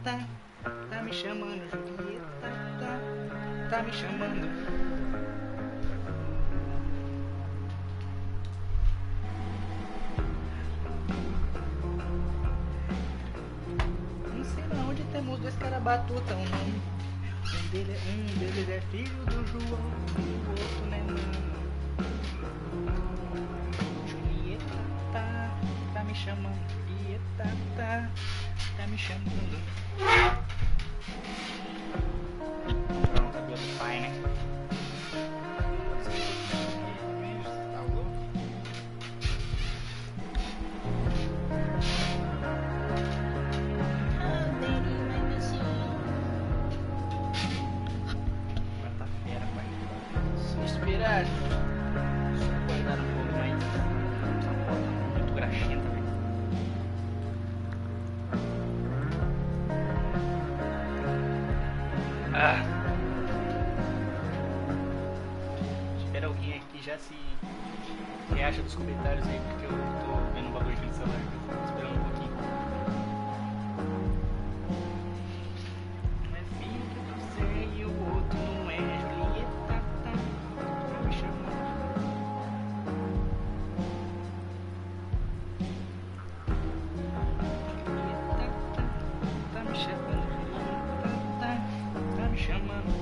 Tá me chamando, Julieta, tá me chamando. Não sei não onde temos dois carabatuta, um deles é filho do João, e o outro né mano. Julieta, tá me chamando, Julieta, tá me chamando. Pronto, cabelo do pai, né? Quarta-feira, pai. Só esperar. Só guardar um pouco mais. Essa porta muito graxenta, velho. Espera alguém aqui já se reacha dos comentários aí, porque eu tô vendo um bagulho aqui no celular. Tô esperando um pouquinho. Um é filho do Zé e o outro não é. Julieta, tá me chamando. Julieta, tá me chamando. Julieta, tá me chamando.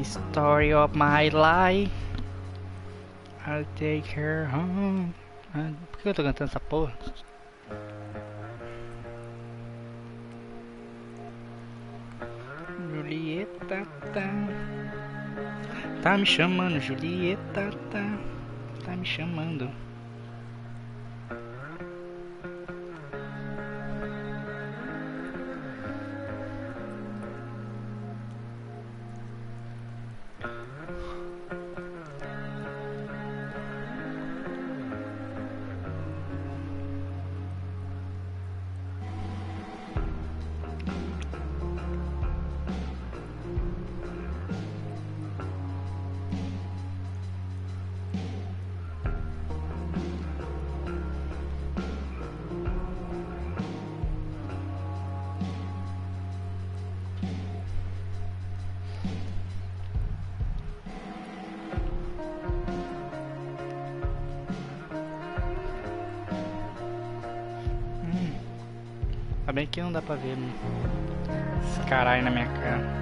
Story of my life, I'll take her home. Por que eu tô cantando essa porra? Julieta, tá me chamando, Julieta, tá me chamando. Tá bem que não dá pra ver, né? Esse caralho na minha cara.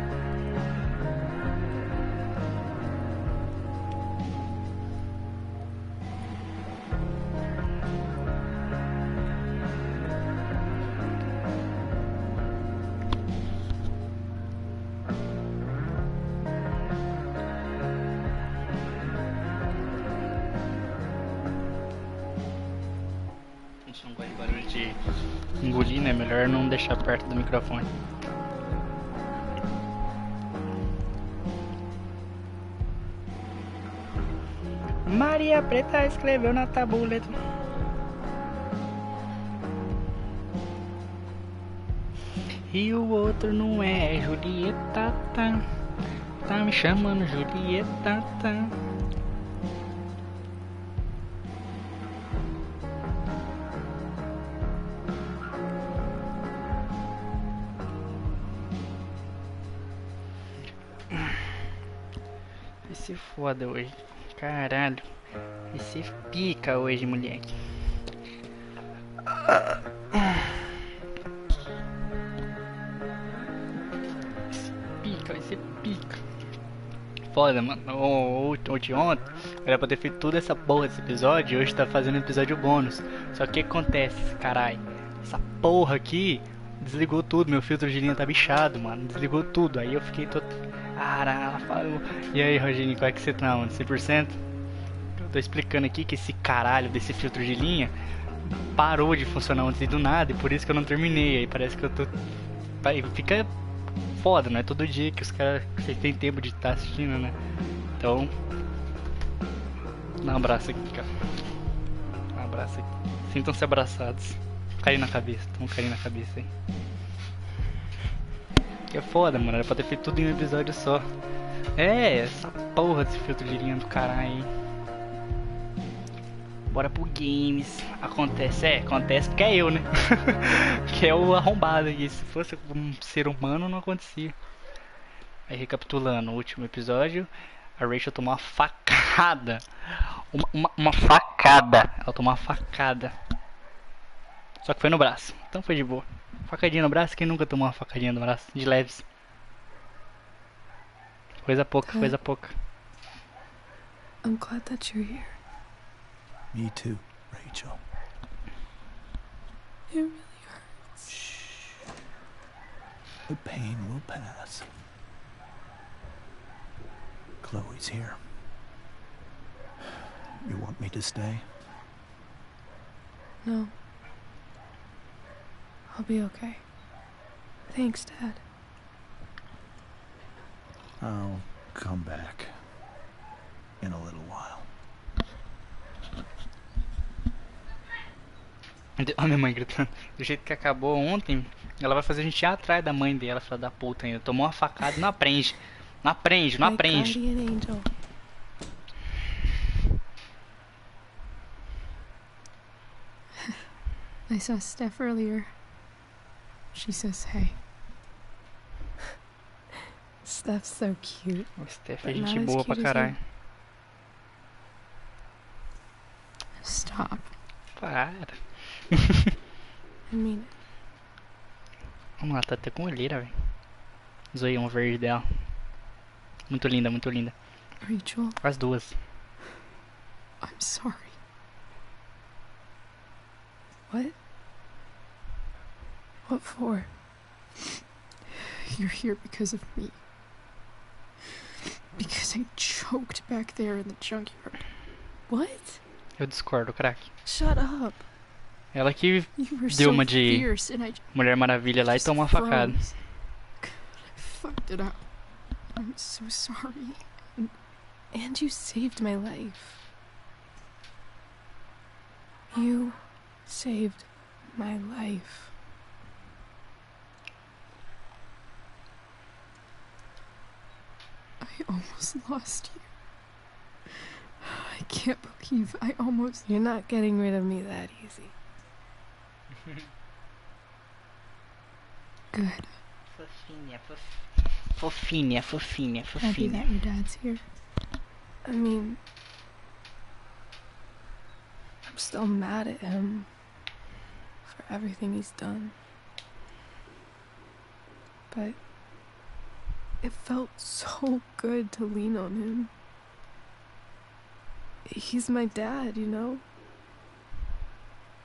A gente não gosta de barulho de engolir, né? Melhor não deixar perto do microfone. Maria Preta escreveu na tabuleta. E o outro não é Julieta, tá me chamando Julieta, Esse foda hoje, caralho. Esse pica hoje, moleque. Esse pica. Foda, mano. Ontem era pra ter feito toda essa porra desse episódio. E hoje tá fazendo episódio bônus. Só que o que acontece, caralho? Essa porra aqui desligou tudo. Meu filtro de linha tá bichado, mano. Desligou tudo. Aí eu fiquei todo. Caralho, falou. E aí, Rogério, qual é que você tá, mano? 100%? Eu tô explicando aqui que esse caralho desse filtro de linha parou de funcionar ontem do nada. E por isso que eu não terminei. Aí parece que eu tô. Fica foda, não é todo dia que os caras. Vocês têm tempo de estar assistindo, né? Então. Dá um abraço aqui, cara. Dá um abraço aqui. Sintam-se abraçados. Cair na cabeça. Vamos cair na cabeça aí. Que é foda, mano. Era pra ter feito tudo em um episódio só. É, essa porra desse filtro de linha do caralho aí. Bora pro games. Acontece porque é eu, né? Que é o arrombado aqui. Se fosse um ser humano, não acontecia. Aí, recapitulando, o último episódio, a Rachel tomou uma facada. Uma facada. Ela tomou uma facada. Só que foi no braço, então foi de boa. Facadinha no braço, quem nunca tomou uma facadinha no braço? De leves. Coisa pouca, coisa pouca. I'm glad that you're here. Me too, Rachel. It really hurts. Shh. The pain will pass. Chloe's here. You want me to stay? No. I'll be okay. Thanks, Dad. I'll come back in a little while. Olha minha mãe gritando. Do jeito que acabou ontem, ela vai fazer a gente ir atrás da mãe dela, filha da puta ainda. Tomou uma facada e não aprende. Não aprende, não aprende. My guardian angel. I saw Steph earlier. She says hey. Steph's so cute. O Steph é gente boa pra caralho. Stop. Para. I mean it. Vamos lá, tá até com olheira, velho. Zoião verde dela. Muito linda, muito linda. Rachel, As duas. I'm sorry. What? What for? You're here because of me. Because I choked back there in the junkyard. What? Eu discordo, craque. Shut up. Ela que You were deu so uma de fierce and I Mulher Maravilha lá e just tomou uma facada. froze. I fucked it up. I'm so sorry. And you saved my life. You saved my life. I almost lost you. I can't believe I almost... You're not getting rid of me that easy. Good. Fofinha, fofinha, Happy fofinha. that your dad's here. I mean... I'm still mad at him for everything he's done. But it felt so good to lean on him. He's my dad, you know?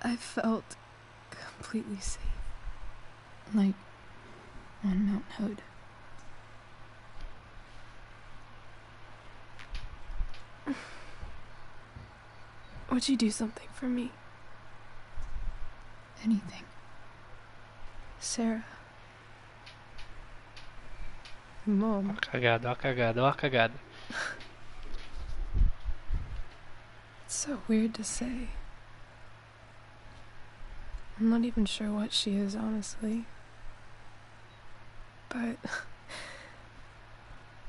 I felt completely safe. Like on Mount Hood. Would you do something for me? Anything. Sarah. Mom. Ó a cagada, ó a cagada, ó a cagada. It's so weird to say. I'm not even sure what she is, honestly. But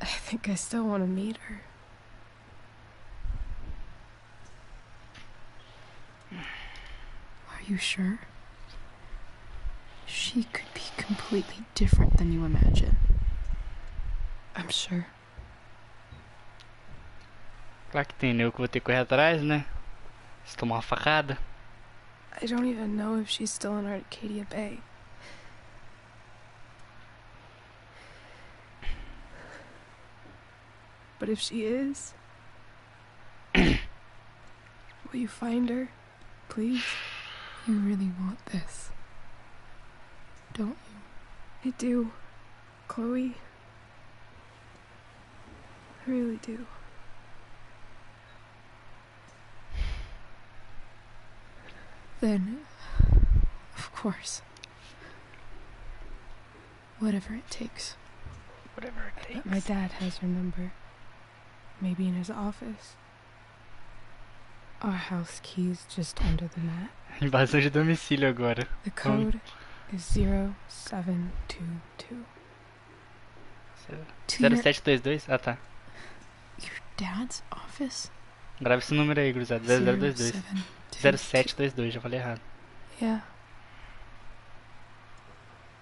I think I still want to meet her. Are you sure? She could be completely different than you imagine. I'm sure. Claro que tem, né? Eu que vou ter que correr atrás, né? Se tomar uma facada. I don't even know if she's still in Arcadia Bay. But if she is, will you find her, please? You really want this, don't you? I do, Chloe. I really do. Then, of course, whatever it takes. Whatever it takes. My dad has her number. Maybe in his office. Our house key's just under the mat. Invasão de domicílio agora. The code is 0722. 0722? Ah, tá. Your dad's office? Grava esse número aí, cruzado. 0022. 0722. 0722, já falei errado. Yeah.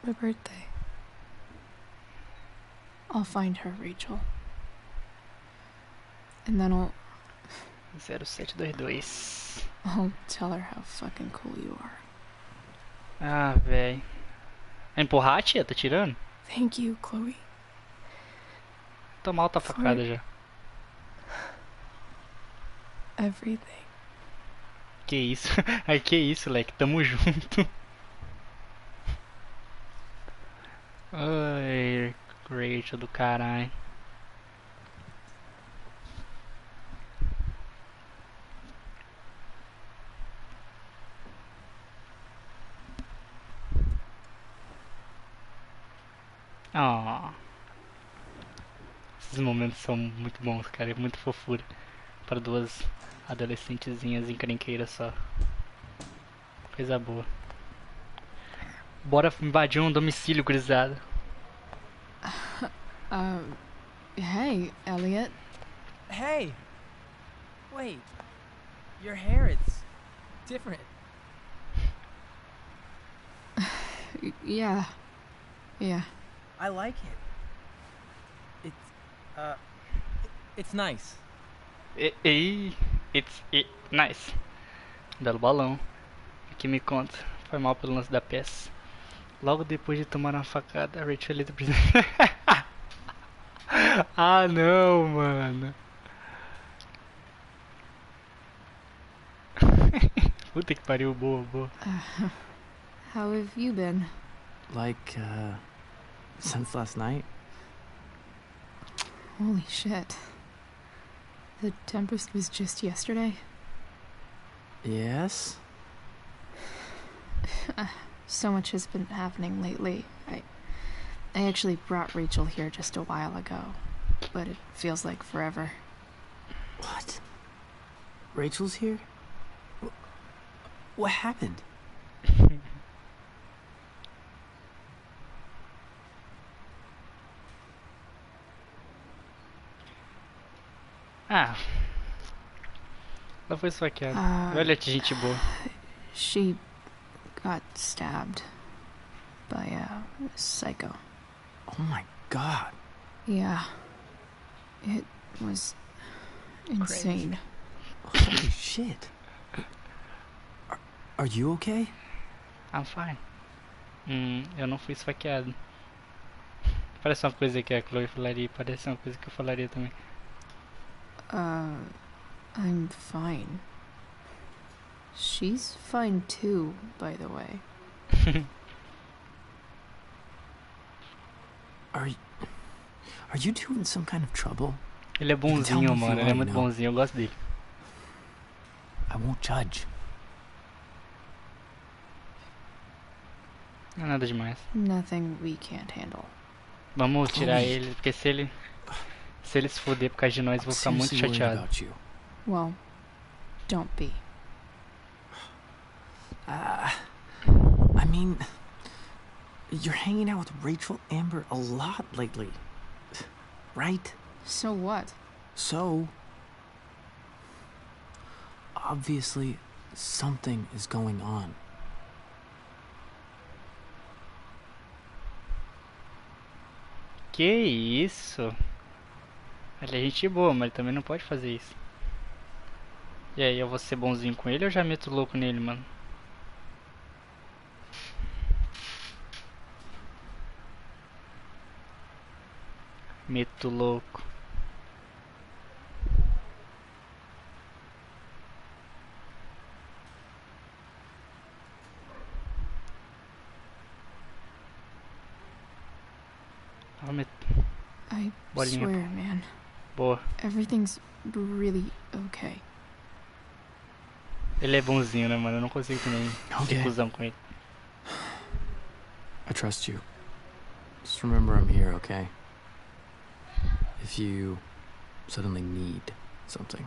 My birthday. I'll find her, Rachel. And then I'll 0722. tell her how fucking cool you are. Ah, véi. É empurrar, tia? Tá tirando? Thank you, Chloe. Tomar outra facada já. Everything. Que isso? Ai, que isso, leque. Tamo junto. Ai, Rachel do caralho. Ah. Esses momentos são muito bons, cara. É muito fofura. Para duas adolescentezinhas encrenqueiras só. Coisa boa. Bora invadir um domicílio, gurizada. Hey, Elliot. Hey! Wait. Your hair, it's different. Yeah. Yeah. I like it. It's nice. It's nice. Belo balão. Aqui me conta. Foi mal pelo lance da peça. Logo depois de tomar uma facada, a Rachel eleita presidente. Ah, não, mano. Puta que pariu, boa, boa. How have you been? Like, since last night? Holy shit. The Tempest was just yesterday? Yes? So much has been happening lately. I actually brought Rachel here just a while ago, but it feels like forever. What? Rachel's here? What happened? Ah. Ela foi esfaqueada. Olha que gente boa. She got stabbed by a psycho. Oh my god. Yeah. It was insane. Holy shit. Are you okay? I'm fine. Eu não fui esfaqueado. Parece uma coisa que a Chloe falaria. Parece uma coisa que eu falaria também. I'm fine. She's fine too, by the way. Are you two in some kind of trouble? Ele é bonzinho, mano. Ele é muito bonzinho. Eu gosto dele. I won't judge. Não é nada demais. Nothing we can't handle. Vamos tirar ele, porque se ele se fuder por causa de nós, eu vou ficar muito chateado. Well, don't be. I mean, you're hanging out with Rachel Amber a lot lately, right? So what? So, obviously, something is going on. Que isso? Ele é gente boa, mas ele também não pode fazer isso. E aí, eu vou ser bonzinho com ele ou já meto louco nele, mano? Meto louco. I Bolinha. swear, man. Boa. Everything's really okay. Ele é bonzinho, né, mano? Eu não consigo também ser cuzão com ele. I trust you. Just remember I'm here, okay? If you suddenly need something.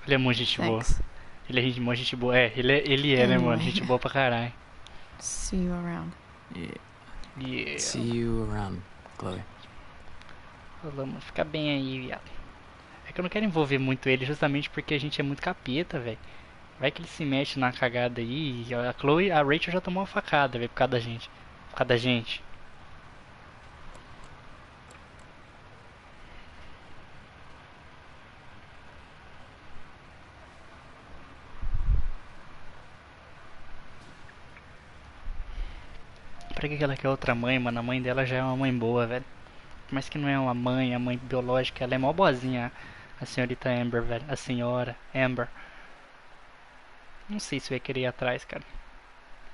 Ele é muito gente boa. Thanks. Ele é muito gente boa. É, ele é, né, mano? Gente boa pra caralho. See you around. Yeah. See you around, Chloe. Vamos ficar bem aí, viado. É que eu não quero envolver muito ele justamente porque a gente é muito capeta, velho. Vai que ele se mexe na cagada aí. E a Chloe, a Rachel já tomou uma facada, velho, por causa da gente. Por causa da gente. Pra que ela quer outra mãe, mano? A mãe dela já é uma mãe boa, velho. Mas que não é uma mãe, a mãe biológica, ela é mó boazinha. A senhorita Amber, velho. A senhora Amber. Não sei se eu ia querer ir atrás, cara.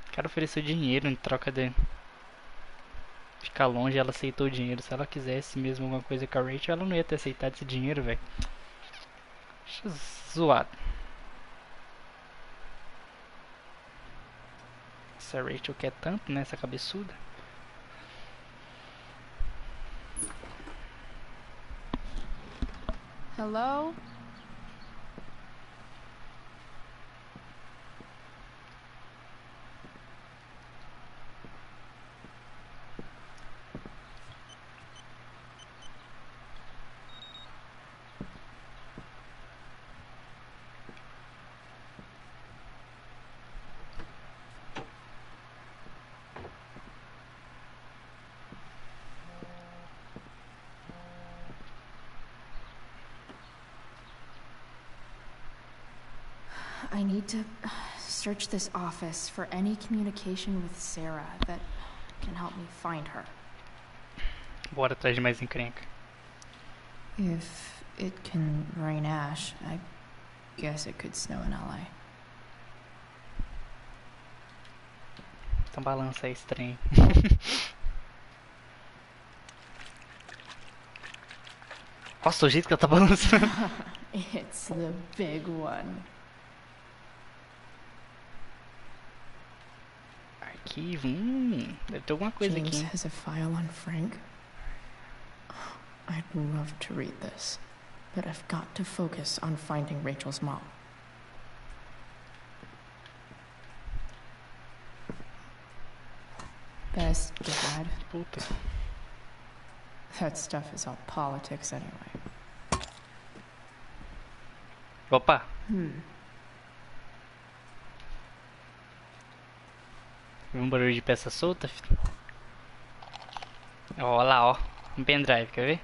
O cara ofereceu dinheiro em troca de ficar longe, ela aceitou o dinheiro. Se ela quisesse mesmo alguma coisa com a Rachel, ela não ia ter aceitado esse dinheiro, velho. Zoado. Essa Rachel quer tanto, né? Essa cabeçuda. Hello? I need to search this office for any communication with Sarah that can help me find her. Bora atrás de mais encrenca. If it can rain ash, I guess it could snow in LA. Então balança aí, estranho. Nossa, o jeito que ela tá balançando. It's the big one. Arquivo, deve ter alguma coisa James aqui. has a file on Frank. I'd love to read this, but I've got to focus on finding Rachel's mom. Best dad. Puta. That stuff is all politics anyway. Opa! Viu um barulho de peça solta, filho? Ó lá, ó. Um pendrive, quer ver?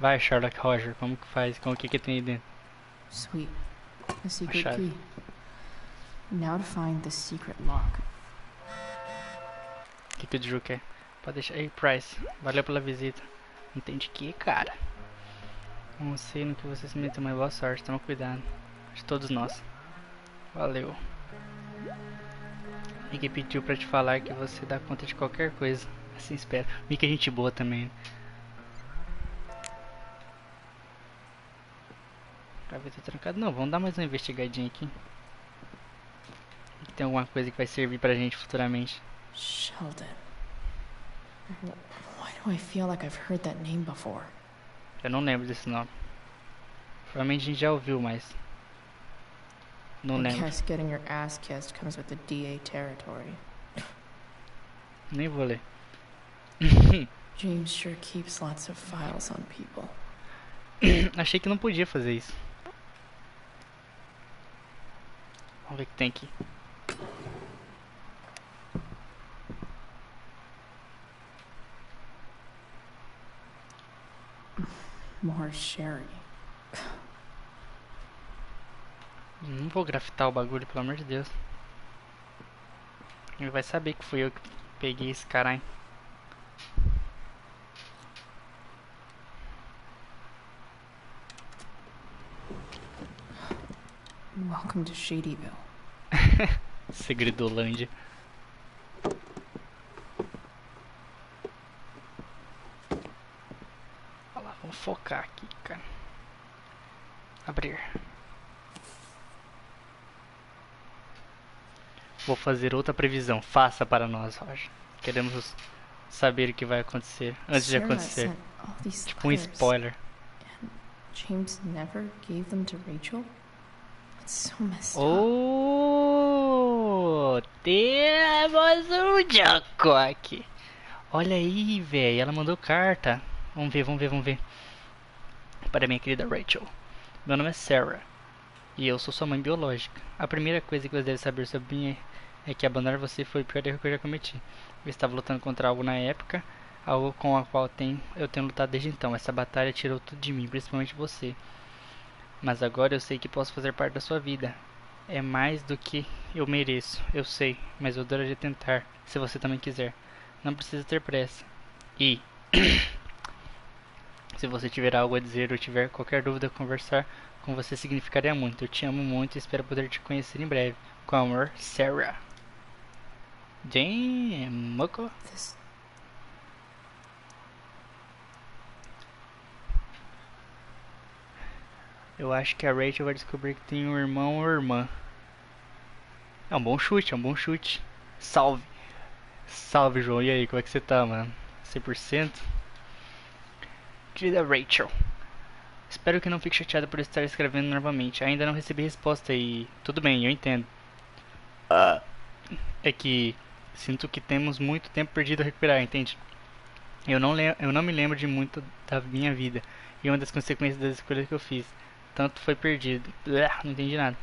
Vai, Sherlock Roger, como que faz? Com o que tem aí dentro? Sweet. The secret chave. key. Now to find the secret lock. O que o Drew quer? Pode deixar. Ei, Price, valeu pela visita. Entende que, cara? Não sei no que você se meteu, mas boa sorte, toma cuidado. De todos nós. Valeu. Mickey pediu pra te falar que você dá conta de qualquer coisa. Assim espera. Mickey é gente boa também. Gaveta trancada. Não, vamos dar mais uma investigadinha aqui. Tem alguma coisa que vai servir pra gente futuramente. Sheldon. Why do I feel like I've heard that name before? Eu não lembro desse nome. Provavelmente a gente já ouviu, mas não I lembro. guess getting your ass kissed comes with the DA territory. Nem vou ler. James sure keeps lots of files on people. Achei que não podia fazer isso. Vamos ver o que tem aqui. More sherry. Não vou grafitar o bagulho, pelo amor de Deus. Ele vai saber que fui eu que peguei esse caralho. Welcome to Shadyville. Segredolândia. Olha lá, vamos focar aqui, cara. Abrir. Vou fazer outra previsão. Faça para nós, Roger. Queremos saber o que vai acontecer antes de Sarah acontecer. sent all these Tipo um letters, spoiler. and James never gave them to Rachel? It's so messed up. Oh, temos um Jacoque. Olha aí, velho. Ela mandou carta. Vamos ver, vamos ver, vamos ver. Para minha querida Rachel. Meu nome é Sarah. E eu sou sua mãe biológica. A primeira coisa que você deve saber sobre mim é que abandonar você foi o pior erro que eu já cometi. Eu estava lutando contra algo na época, algo com a qual eu tenho lutado desde então. Essa batalha tirou tudo de mim, principalmente você. Mas agora eu sei que posso fazer parte da sua vida. É mais do que eu mereço, eu sei, mas eu adoraria tentar, se você também quiser. Não precisa ter pressa. E se você tiver algo a dizer ou tiver qualquer dúvida, conversar com você significaria muito. Eu te amo muito e espero poder te conhecer em breve. Com amor, Sarah. Damn, moco. This. Eu acho que a Rachel vai descobrir que tem um irmão ou irmã. É um bom chute, é um bom chute. Salve. Salve, João. E aí, como é que você tá, mano? 100%? Querida Rachel. Espero que não fique chateada por estar escrevendo novamente. Ainda não recebi resposta e... Tudo bem, eu entendo. É que... Sinto que temos muito tempo perdido a recuperar, entende? Eu não me lembro de muito da minha vida. E uma das consequências das escolhas que eu fiz. Tanto foi perdido. Não entendi nada.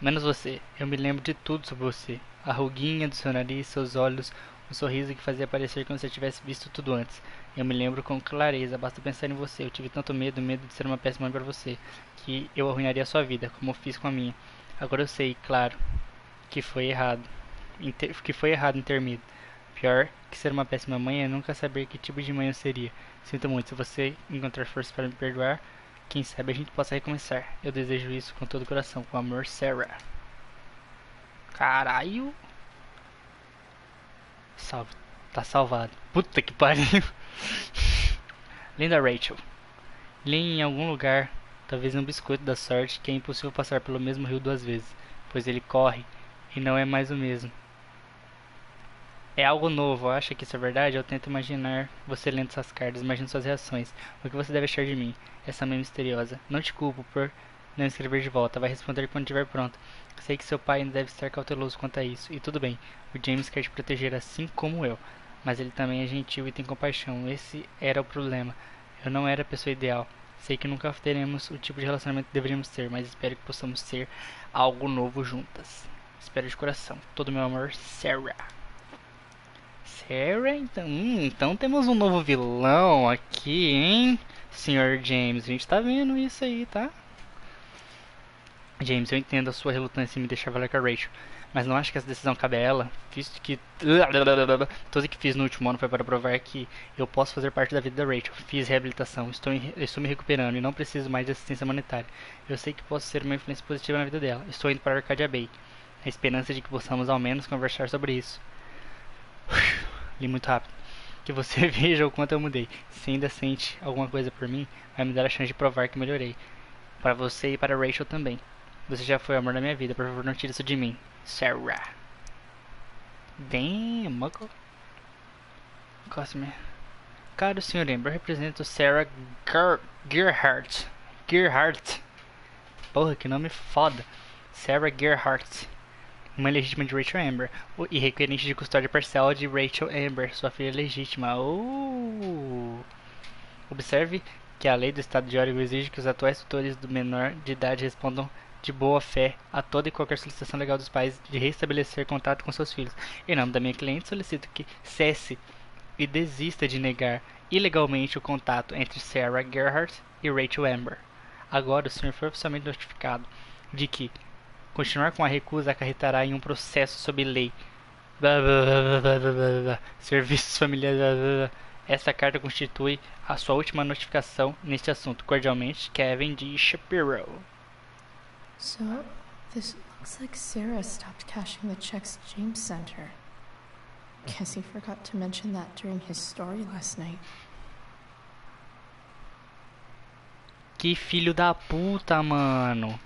Menos você. Eu me lembro de tudo sobre você. A ruguinha do seu nariz, seus olhos, o sorriso que fazia parecer como se eu tivesse visto tudo antes. Eu me lembro com clareza, basta pensar em você. Eu tive tanto medo de ser uma péssima mãe para você, que eu arruinaria a sua vida, como eu fiz com a minha. Agora eu sei, claro, que foi errado. Que foi errado em ter medo. Pior que ser uma péssima mãe é nunca saber que tipo de mãe eu seria. Sinto muito, se você encontrar força para me perdoar, quem sabe a gente possa recomeçar. Eu desejo isso com todo o coração. Com amor, Sarah. Caralho. Salve. Tá salvado. Puta que pariu. Linda Rachel. Li em algum lugar, talvez um biscoito da sorte, que é impossível passar pelo mesmo rio duas vezes, pois ele corre e não é mais o mesmo. É algo novo, acha que isso é verdade? Eu tento imaginar você lendo essas cartas, imagino suas reações. O que você deve achar de mim, essa mãe misteriosa? Não te culpo por não escrever de volta, vai responder quando estiver pronto. Sei que seu pai ainda deve estar cauteloso quanto a isso, e tudo bem, o James quer te proteger assim como eu, mas ele também é gentil e tem compaixão, esse era o problema. Eu não era a pessoa ideal. Sei que nunca teremos o tipo de relacionamento que deveríamos ter, mas espero que possamos ser algo novo juntas. Espero de coração. Todo meu amor, Sarah. Sarah, então temos um novo vilão aqui, hein? Senhor James, a gente tá vendo isso aí, tá? James, eu entendo a sua relutância em me deixar falar com a Rachel, mas não acho que essa decisão cabe a ela, visto que tudo que fiz no último ano foi para provar que eu posso fazer parte da vida da Rachel. Fiz reabilitação, estou me recuperando e não preciso mais de assistência monetária. Eu sei que posso ser uma influência positiva na vida dela. Estou indo para Arcadia Bay, na esperança de que possamos ao menos conversar sobre isso. Li muito rápido. Que você veja o quanto eu mudei. Se ainda sente alguma coisa por mim, vai me dar a chance de provar que melhorei. Para você e para Rachel também. Você já foi o amor da minha vida, por favor não tire isso de mim. Sarah. Damn, muckle. Cosme. Caro Sr. Amber, eu represento Sarah Gerhardt. Gerhardt. Porra, que nome foda. Sarah Gerhardt. Mãe legítima de Rachel Amber. E requerente de custódia parcial de Rachel Amber, sua filha legítima. Observe que a lei do estado de Oregon exige que os atuais tutores do menor de idade respondam de boa fé a toda e qualquer solicitação legal dos pais de restabelecer contato com seus filhos. Em nome da minha cliente, solicito que cesse e desista de negar ilegalmente o contato entre Sarah Gerhardt e Rachel Amber. Agora o senhor foi oficialmente notificado de que continuar com a recusa acarretará em um processo sob lei. Serviços familiares. Essa carta constitui a sua última notificação neste assunto. Cordialmente, Kevin D. Shapiro. So, this looks like Sarah stopped cashing the checks James sent her. Guess he forgot to mention that during his story last night. Que filho da puta, mano.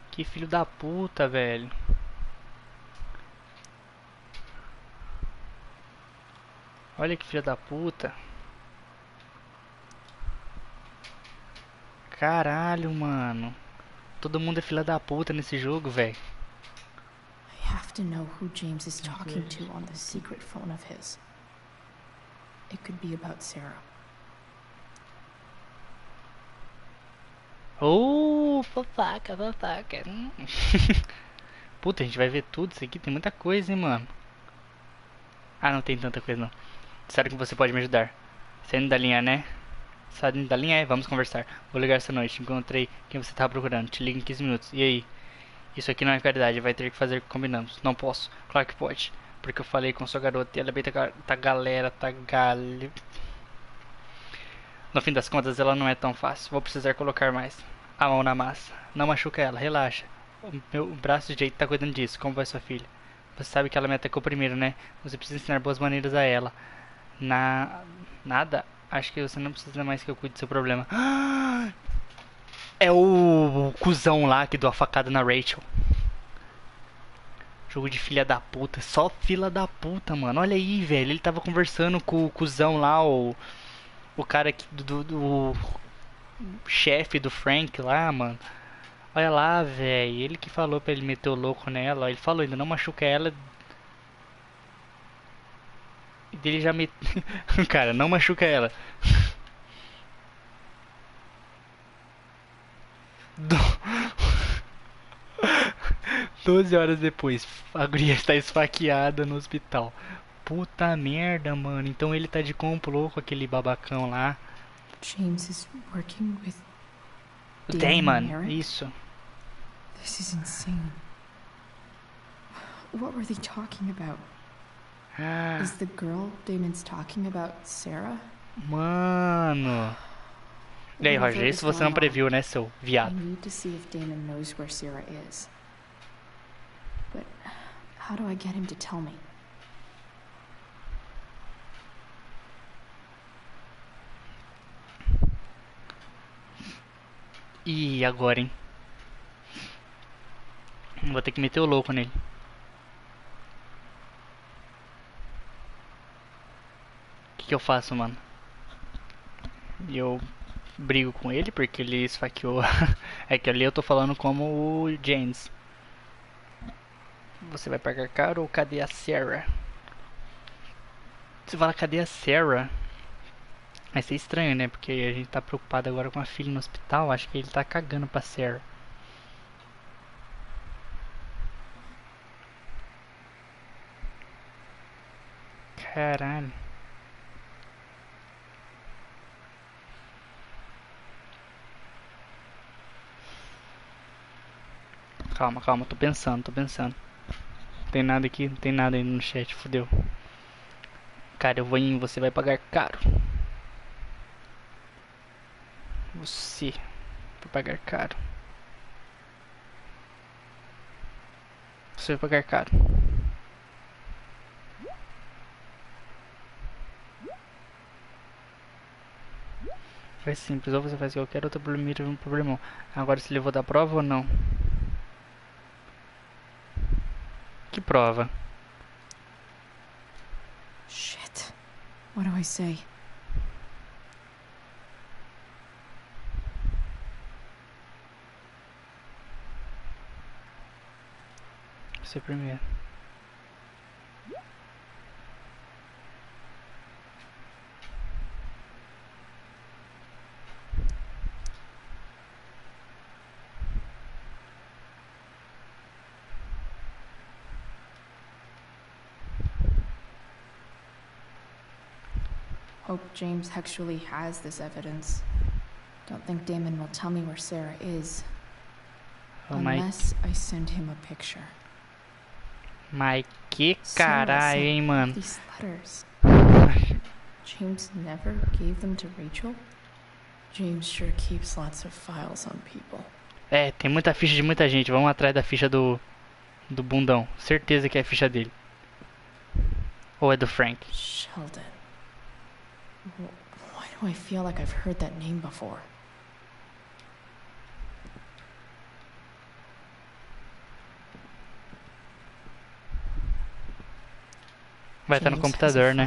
Que filho da puta, velho. Olha que filho da puta. Caralho, mano. Todo mundo é filha da puta nesse jogo, velho. I have have to know who James is talking to on the secret phone of his. It could be about Sarah. Oh, fofoca, fofoca. Puta, a gente vai ver tudo isso aqui. Tem muita coisa, hein, mano. Ah, não tem tanta coisa, não. Sério que você pode me ajudar. Saindo da linha, né? Saindo da linha, é? Vamos conversar. Vou ligar essa noite. Encontrei quem você tava procurando. Te ligo em 15 minutos. E aí? Isso aqui não é caridade. Vai ter que fazer o que combinamos. Não posso. Claro que pode. Porque eu falei com sua garota e ela é bem galera. No fim das contas, ela não é tão fácil. Vou precisar colocar mais a mão na massa. Não machuca ela, relaxa. O meu braço direito tá cuidando disso. Como vai sua filha? Você sabe que ela me atacou primeiro, né? Você precisa ensinar boas maneiras a ela. Nada? Acho que você não precisa mais que eu cuide do seu problema. É o cuzão lá que deu a facada na Rachel. Jogo de filha da puta. Só filha da puta, mano. Olha aí, velho. Ele tava conversando com o cuzão lá, o cara aqui do chefe do Frank lá, mano. Olha lá, velho. Ele que falou pra ele meter o louco nela. Ele falou, ainda não machuca ela. E dele já me... Cara, não machuca ela. 12 horas depois, a guria está esfaqueada no hospital. Puta merda, mano. Então ele tá de complô com aquele babacão lá. James is working with Damon, isso. This is insane. What were they talking about? Is the girl Damon's talking about Sarah? Mano. E aí, Roger, isso você não previu, né, seu viado? I need to see if Damon knows where Sarah is. But how do I get him to tell me? E agora, hein? Vou ter que meter o louco nele. O que eu faço, mano? Eu brigo com ele porque ele esfaqueou. É que ali eu tô falando como o James. Você vai pagar caro ou cadê a Sarah? Você fala cadê a Sarah? Vai ser estranho, né? Porque a gente tá preocupado agora com a filha no hospital. Acho que ele tá cagando pra Sarah. Caralho. Calma, calma, tô pensando. Não tem nada aqui, não tem nada aí no chat, fodeu. Cara, eu vou em você vai pagar caro. Você vai pagar caro. Você vai pagar caro. É simples, ou você faz qualquer outro problemão. Agora se ele vou dar prova ou não? Que prova? Shit. What do I say? Você primeiro. Hope James actually has this evidence. Don't think Damon will tell me where Sarah is. Unless I send him a picture. Mas que caralho, hein, mano? These letters. James never gave them to Rachel? James sure keeps lots of files on people. É, tem muita ficha de muita gente. Vamos atrás da ficha do bundão. Certeza que é a ficha dele. Ou é do Frank? Sheldon. Why do I feel like I've heard that name before? Vai estar no computador, né?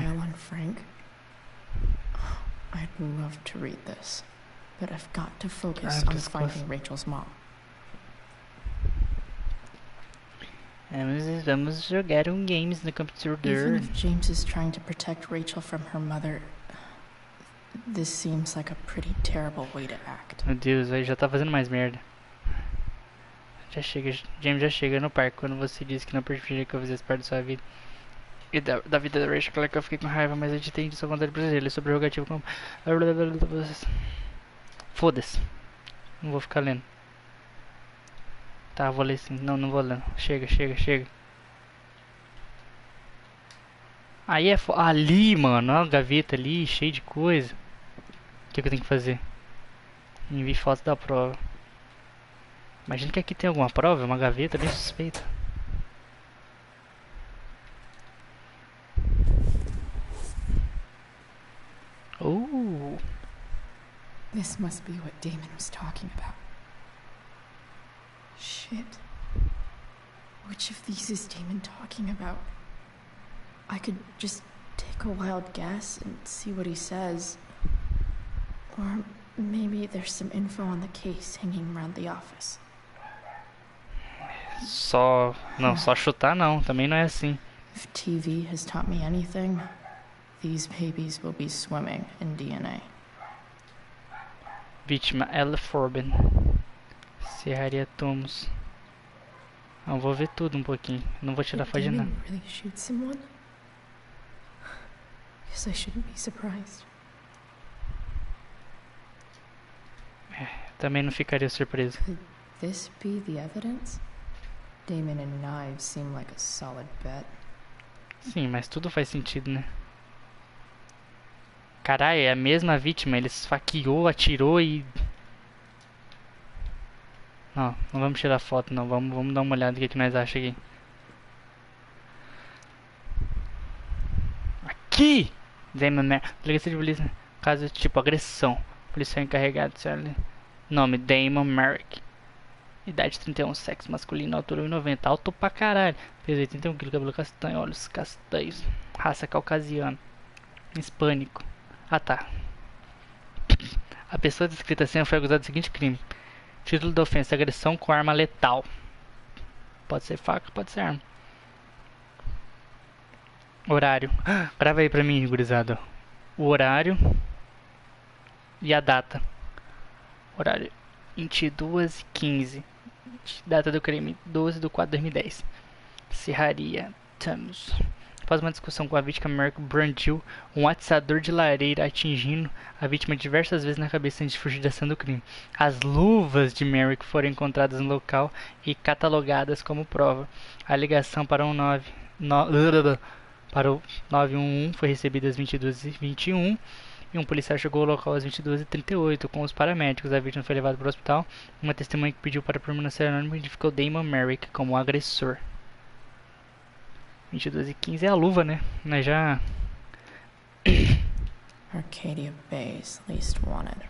I'd love to read this, but I've got to focus on finding Rachel's mom. Vamos jogar games no Even computador. if James is trying to protect Rachel from her mother, this seems like a pretty terrible way to act. Meu Deus, aí já tá fazendo mais merda. Já chega, James já chega no parque quando você disse que não preferia que eu fizesse parte da sua vida. E da vida da Rachel, claro que eu fiquei com raiva, mas eu tenho de sua vontade pra ele. Sobre o rogativo como... Foda-se. Não vou ficar lendo. Tá, vou ler sim. Não, não vou ler. Chega, chega, chega. Aí é ali, mano. Ó, a gaveta ali, cheio de coisa. O que eu tenho que fazer? Envie foto da prova. Imagina que aqui tem alguma prova, uma gaveta bem suspeita. This must be what Damon was talking about. Shit. Which of these is Damon talking about? I could just take a wild guess and see what he says. Or maybe there's some info on the case hanging around the office. Não, só chutar não, também não é assim. If TV has taught me anything, these babies will be swimming in DNA. Vítima, Ella Forben. Serraria Thomas. Eu vou ver tudo um pouquinho. Não vou tirar foto de nada. Did Damon really shoot someone? Guess I shouldn't be surprised. Também não ficaria surpreso. Could this be the evidence? Damon and knives seem like a solid bet. Sim, mas tudo faz sentido, né? Caralho, é a mesma vítima. Ele esfaqueou, atirou e... Não, não vamos tirar foto não. Vamos dar uma olhada no que nós achamos aqui. Aqui! Delegacia de polícia. Caso tipo agressão. Policial encarregado. Nome, Damon Merrick. Idade 31, sexo masculino, altura 1,90. Alto pra caralho. Peso 81 kg, cabelo castanho, olhos castanhos. Raça caucasiana. Hispânico. Ah, tá. A pessoa descrita assim foi acusada do seguinte crime. Título da ofensa: agressão com arma letal. Pode ser faca, pode ser arma. Horário. Grava aí pra mim, gurizada. O horário e a data. Horário 22h15. Data do crime 12/4/2010. Serraria Thomas. Após uma discussão com a vítima, Merrick brandiu um atizador de lareira, atingindo a vítima diversas vezes na cabeça antes de fugir da cena do crime. As luvas de Merrick foram encontradas no local e catalogadas como prova. A ligação para o 911 foi recebida às 22h21 e um policial chegou ao local às 22h38 com os paramédicos. A vítima foi levada para o hospital. Uma testemunha que pediu para permanecer anônimo identificou Damon Merrick como o agressor. 22h15 é a luva, né? Mas já... Arcadia Bay's least wanted.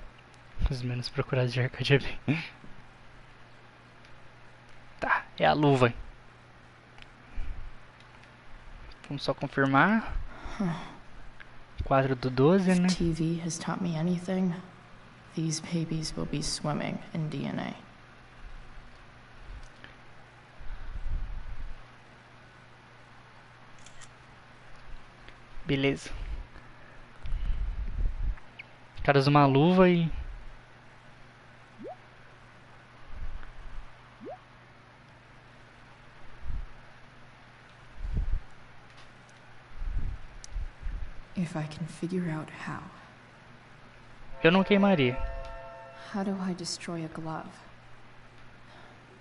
Os menos procurados de Arcadia Bay. Tá, é a luva. Vamos só confirmar. 4/12, né? If TV has taught me anything, these babies will be swimming in DNA. Beleza. O cara usa uma luva e... If I can figure out how. Eu não queimaria. How do I destroy a glove?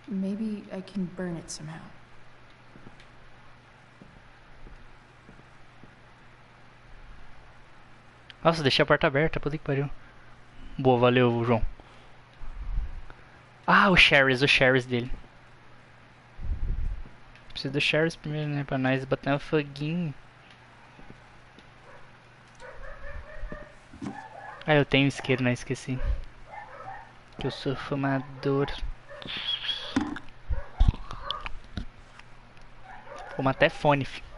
Maybe I can burn it somehow. Nossa, deixei a porta aberta, puta que pariu. Boa, valeu, João. Ah, o Sherry's dele. Preciso do Sherry's primeiro, né? Pra nós botar um foguinho. Ah, eu tenho isqueiro, né? Esqueci. Que eu sou fumador. Fuma até fone, filho.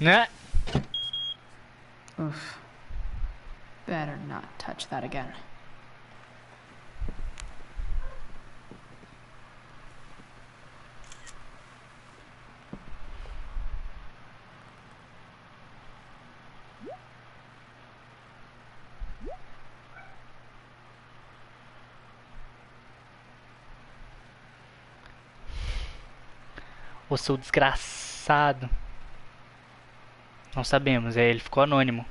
Né? Oof. Better not touch that again. Ô seu desgraçado. Não sabemos, ele ficou anônimo.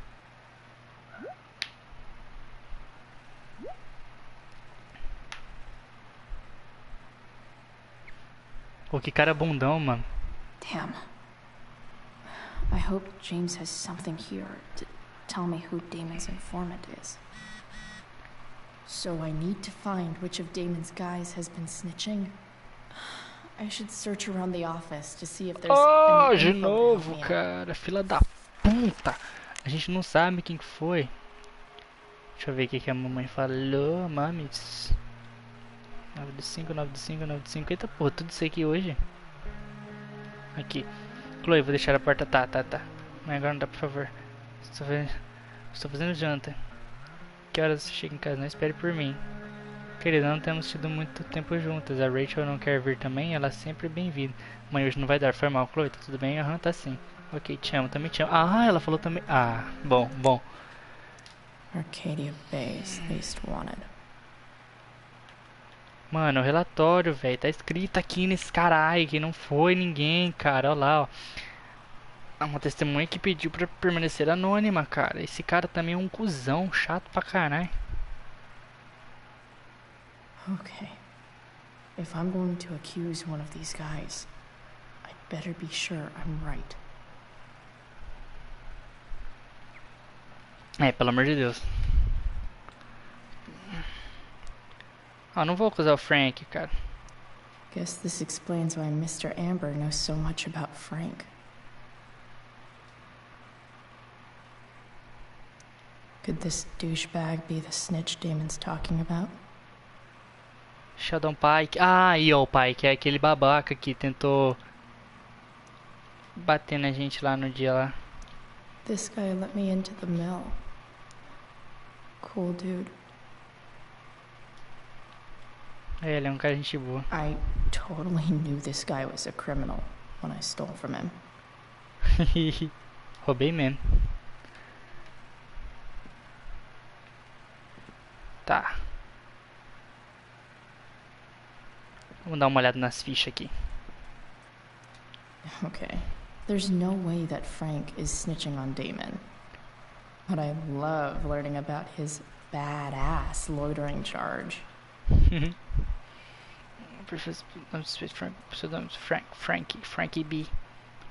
Pô, que cara bundão, mano. Damn. I hope James has something here to tell me who Damon's informant is. So I need to find which of Damon's guys has been snitching. I should search around the office to see if there's any De info to help novo, me out. cara. Fila da puta. A gente não sabe quem que foi. Deixa eu ver o que a mamãe falou. Mames. 9 de 5, 9 de 5, 9 de 5. Eita porra, tudo isso aqui hoje. Aqui. Chloe, vou deixar a porta. Tá. Mas agora não dá, por favor. Estou fazendo janta. Que horas você chega em casa? Não espere por mim. Querida, não temos tido muito tempo juntas. A Rachel não quer vir também, ela é sempre bem-vinda. Mãe, hoje não vai dar, foi mal. Chloe, tá tudo bem? Aham, tá sim. Ok, te amo, também te amo. Ah, ela falou também. Ah, bom. Arcadia Bay's least wanted. Mano, o relatório, velho, tá escrito aqui nesse caralho que não foi ninguém, cara. Olha lá, ó. Uma testemunha que pediu pra permanecer anônima, cara. Esse cara também é um cuzão, chato pra caralho. Okay. If I'm going to accuse one of these guys, I'd better be sure I'm right. Pelo amor de Deus. Ah, não vou acusar o Frank, cara. Guess this explains why Mr. Amber knows so much about Frank. Could this douchebag be the snitch Damon's talking about? Sheldon Pike. Ah, aí ó, o Pike é aquele babaca que tentou bater na gente lá no dia lá. This guy let me into the mill. Cool dude. Ele é um cara de gente boa. I totally knew this guy was a criminal when I stole from him. Roubei mesmo. Tá. Vamos dar uma olhada nas fichas aqui. Okay. There's no way that Frank is snitching on Damon. But I love learning about his badass loitering charge. Frankie B.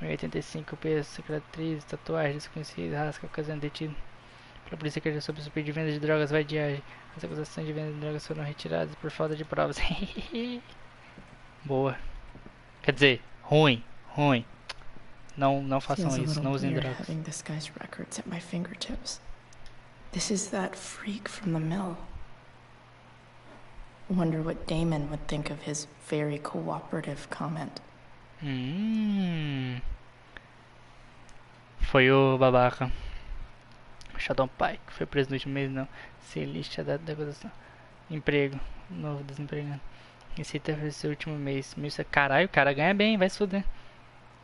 85 pesos, cicatriz, tatuagem desconhecida, rasca, ocasião detido pela polícia que sob suspeita de venda de drogas, vai de viagem. As acusações de venda de drogas foram retiradas por falta de provas. Boa. Quer dizer, ruim. Não façam isso, não usem drogas. Having this guy's records at my fingertips. This is that freak from the mill. Wonder what Damon would think of his very cooperative comment. Foi o babaca. Sheldon Pike. Foi preso no último mês, não. Se lista da acusação. Emprego. Novo desempregado. Receita foi seu último mês. Caralho, o cara ganha bem, vai se fuder.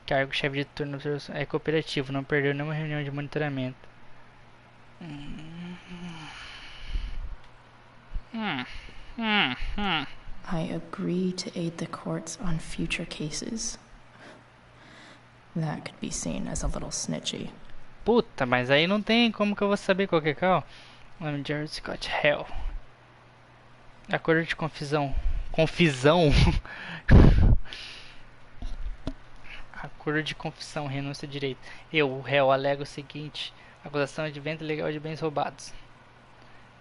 Cargo chefe de turno é cooperativo. Não perdeu nenhuma reunião de monitoramento. I agree to aid the courts on future cases. That could be seen as a little snitchy. Puta, mas aí não tem como que eu vou saber qual que é qual. Nome de Jared Scott Hell. Acordo de confusão. Acordo de confissão, renúncia a direito. Eu, o réu, alego o seguinte: acusação é de venda ilegal de bens roubados.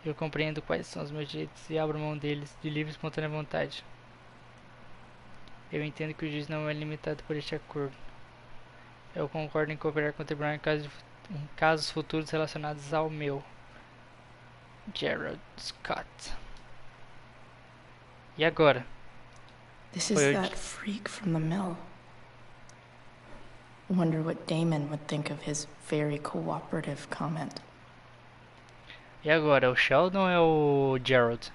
Eu compreendo quais são os meus direitos e abro mão deles de livre e espontânea vontade. Eu entendo que o juiz não é limitado por este acordo. Eu concordo em cooperar com o tribunal em casos futuros relacionados ao meu. Gerald Scott. E agora? This is that freak from the mill. Wonder what Damon would think of his very cooperative comment. E agora, é o Sheldon ou é o Gerald?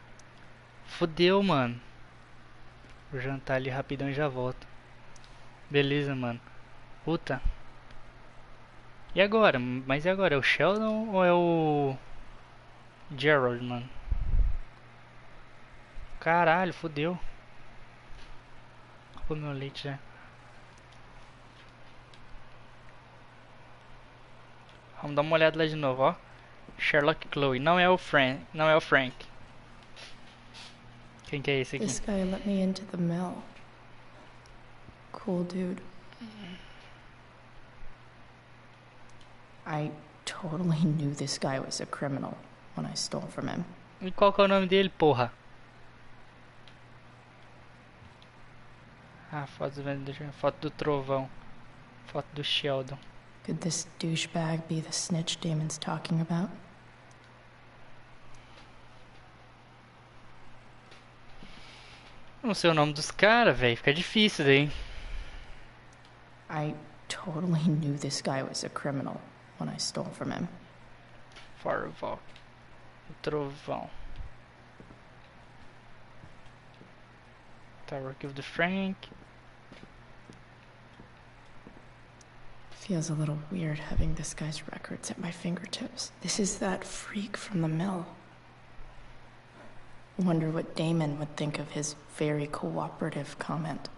Fudeu, mano. Vou jantar ali rapidão e já volto. Beleza, mano. Puta. E agora? Mas e agora? É o Sheldon ou é o Gerald, mano? Caralho, fudeu. Pô, meu leite já. Vamos dar uma olhada lá de novo, ó. Sherlock Chloe. Não é o Frank. Não é o Frank. Quem que é esse aqui? This guy let me into the mill. Cool dude. I totally knew this guy was a criminal when I stole from him. E qual que é o nome dele, porra? Ah, foto do trovão. Foto do Sheldon. Could this douchebag be the snitch Damon's talking about? Não sei o nome dos caras, velho. Fica difícil daí. I totally knew this guy was a criminal when I stole from him. Fireball. O trovão. Tower of the Frank. Feels a little weird having this guy's records at my fingertips. This is that freak from the mill. Wonder what Damon would think of his very cooperative comment.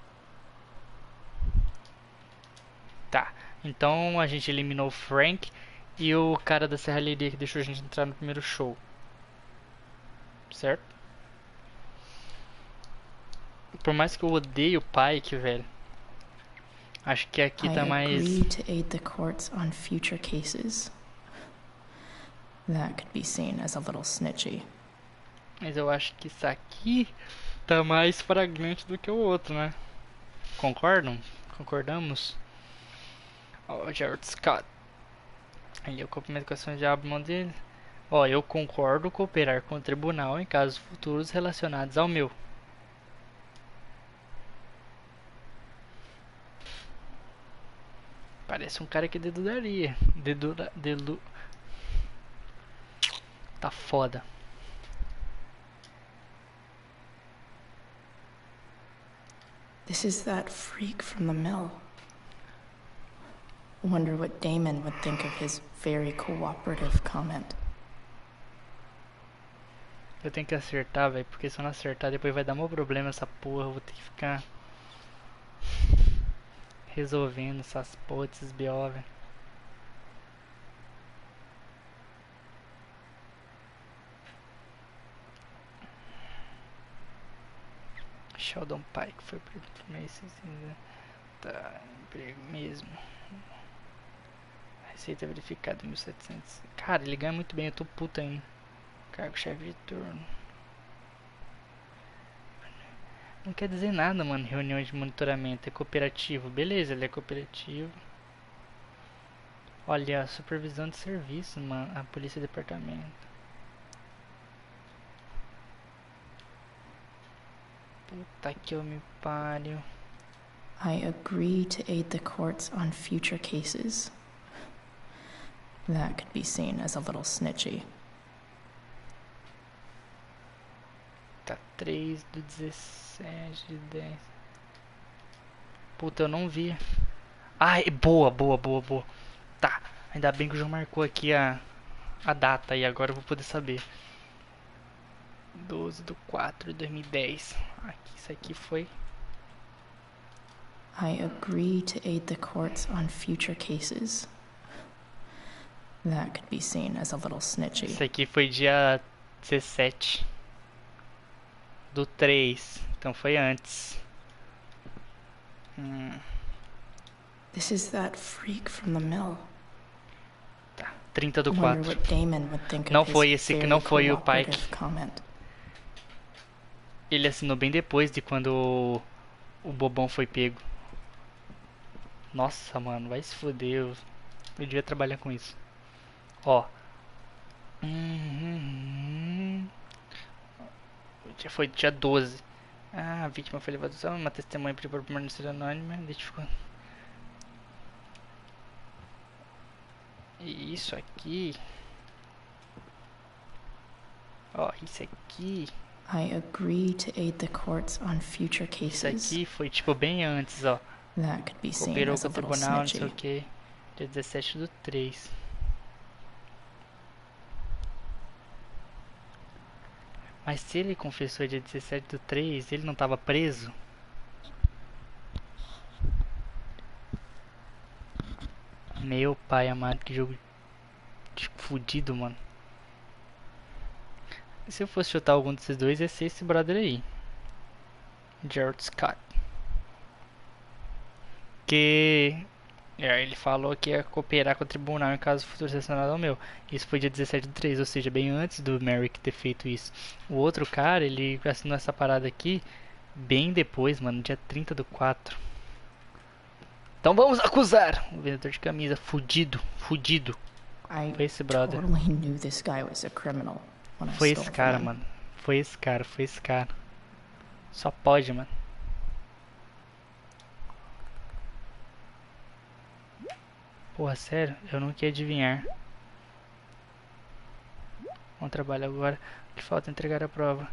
Tá, então a gente eliminou o Frank e o cara da serralheria que deixou a gente entrar no primeiro show. Certo? Por mais que eu odeie o Pike, velho. Acho que aqui tá mais... I agree to aid the courts on future cases. That could be seen as a little snitchy. Mas eu acho que isso aqui tá mais fragrante do que o outro, né? Concordam? Concordamos? Ó, Gerald Scott. Aí o cumprimento com ações de abro mão dele. Ó, eu concordo cooperar com o tribunal em casos futuros relacionados ao meu. Parece um cara que dedudaria. Tá foda. This is that freak from the mill. Wonder what Damon would think of his very cooperative comment. Eu tenho que acertar, velho, porque se eu não acertar depois vai dar mó problema essa porra. Eu vou ter que ficar resolvendo essas porra desses BO, velho. Sheldon Pike foi primeiro. Tá, emprego mesmo. Receita verificada em 1700. Cara, ele ganha muito bem, eu tô puta ainda. Cargo-chefe de turno. Não quer dizer nada, mano. Reunião de monitoramento. É cooperativo. Beleza, ele é cooperativo. Olha, supervisão de serviço, mano. A polícia de departamento. Puta que eu me pariu. I agree to aid the courts on future cases. That could be seen as a little snitchy. Tá 3 do 17 de 10. Puta, eu não vi. Ai, boa. Tá, ainda bem que o João marcou aqui a data e agora eu vou poder saber. 12/4/2010. Isso aqui foi... I agree to aid the courts on future cases. That could be seen as a little snitchy. Isso aqui foi dia 17/3. Então foi antes. This is that freak from the mill. Tá, 30/4. Wonder what Damon would think Não of foi his esse que very não foi o Pike. cooperative comment. Ele assinou bem depois de quando o bobão foi pego. Nossa, mano, vai se foder. Eu devia trabalhar com isso. Ó. Foi dia 12. Ah, a vítima foi levada a uma testemunha pediu por permanecer anônima. Identificou. E isso aqui... Ó, isso aqui... I agree to aid the courts on future Isso cases. aqui foi tipo bem antes, ó. That could be seen Cooperou as com a o little tribunal, não sei o snitchy. que. Dia 17/3. Mas se ele confessou dia 17/3, ele não tava preso? Meu pai amado, que jogo fudido, mano. Se eu fosse chutar algum desses dois, ia ser esse brother aí. Gerald Scott. Que... ele falou que ia cooperar com o tribunal em caso futuro selecionado ao meu. Isso foi dia 17/3, ou seja, bem antes do Merrick ter feito isso. O outro cara, ele assinou essa parada aqui bem depois, mano, dia 30/4. Então vamos acusar o vendedor de camisa, fudido, fudido. I Foi esse brother. totally knew this guy was a criminal when I Foi stole esse from cara, him. mano. Foi esse cara, foi esse cara. Só pode, mano. Porra, sério? Eu não queria adivinhar. Vamos trabalhar agora. O que falta é entregar a prova.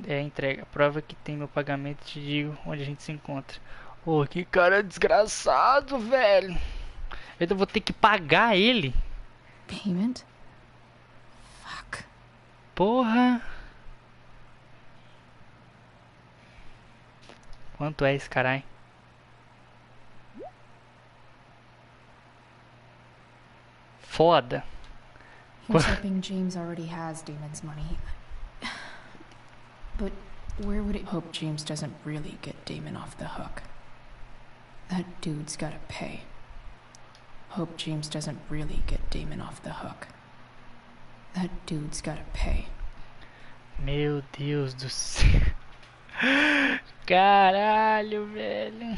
É entrega. A prova que tem meu pagamento, te digo onde a gente se encontra. Ô, que cara desgraçado, velho. Eu vou ter que pagar ele. Payment? Fuck. Porra. Quanto é esse caralho? Foda. He's hoping James already has Damon's money. But where would it hope James doesn't really get Damon off the hook? That dude's gotta pay. Hope James doesn't really get Damon off the hook. That dude's gotta pay. Meu Deus do céu. Caralho, velho.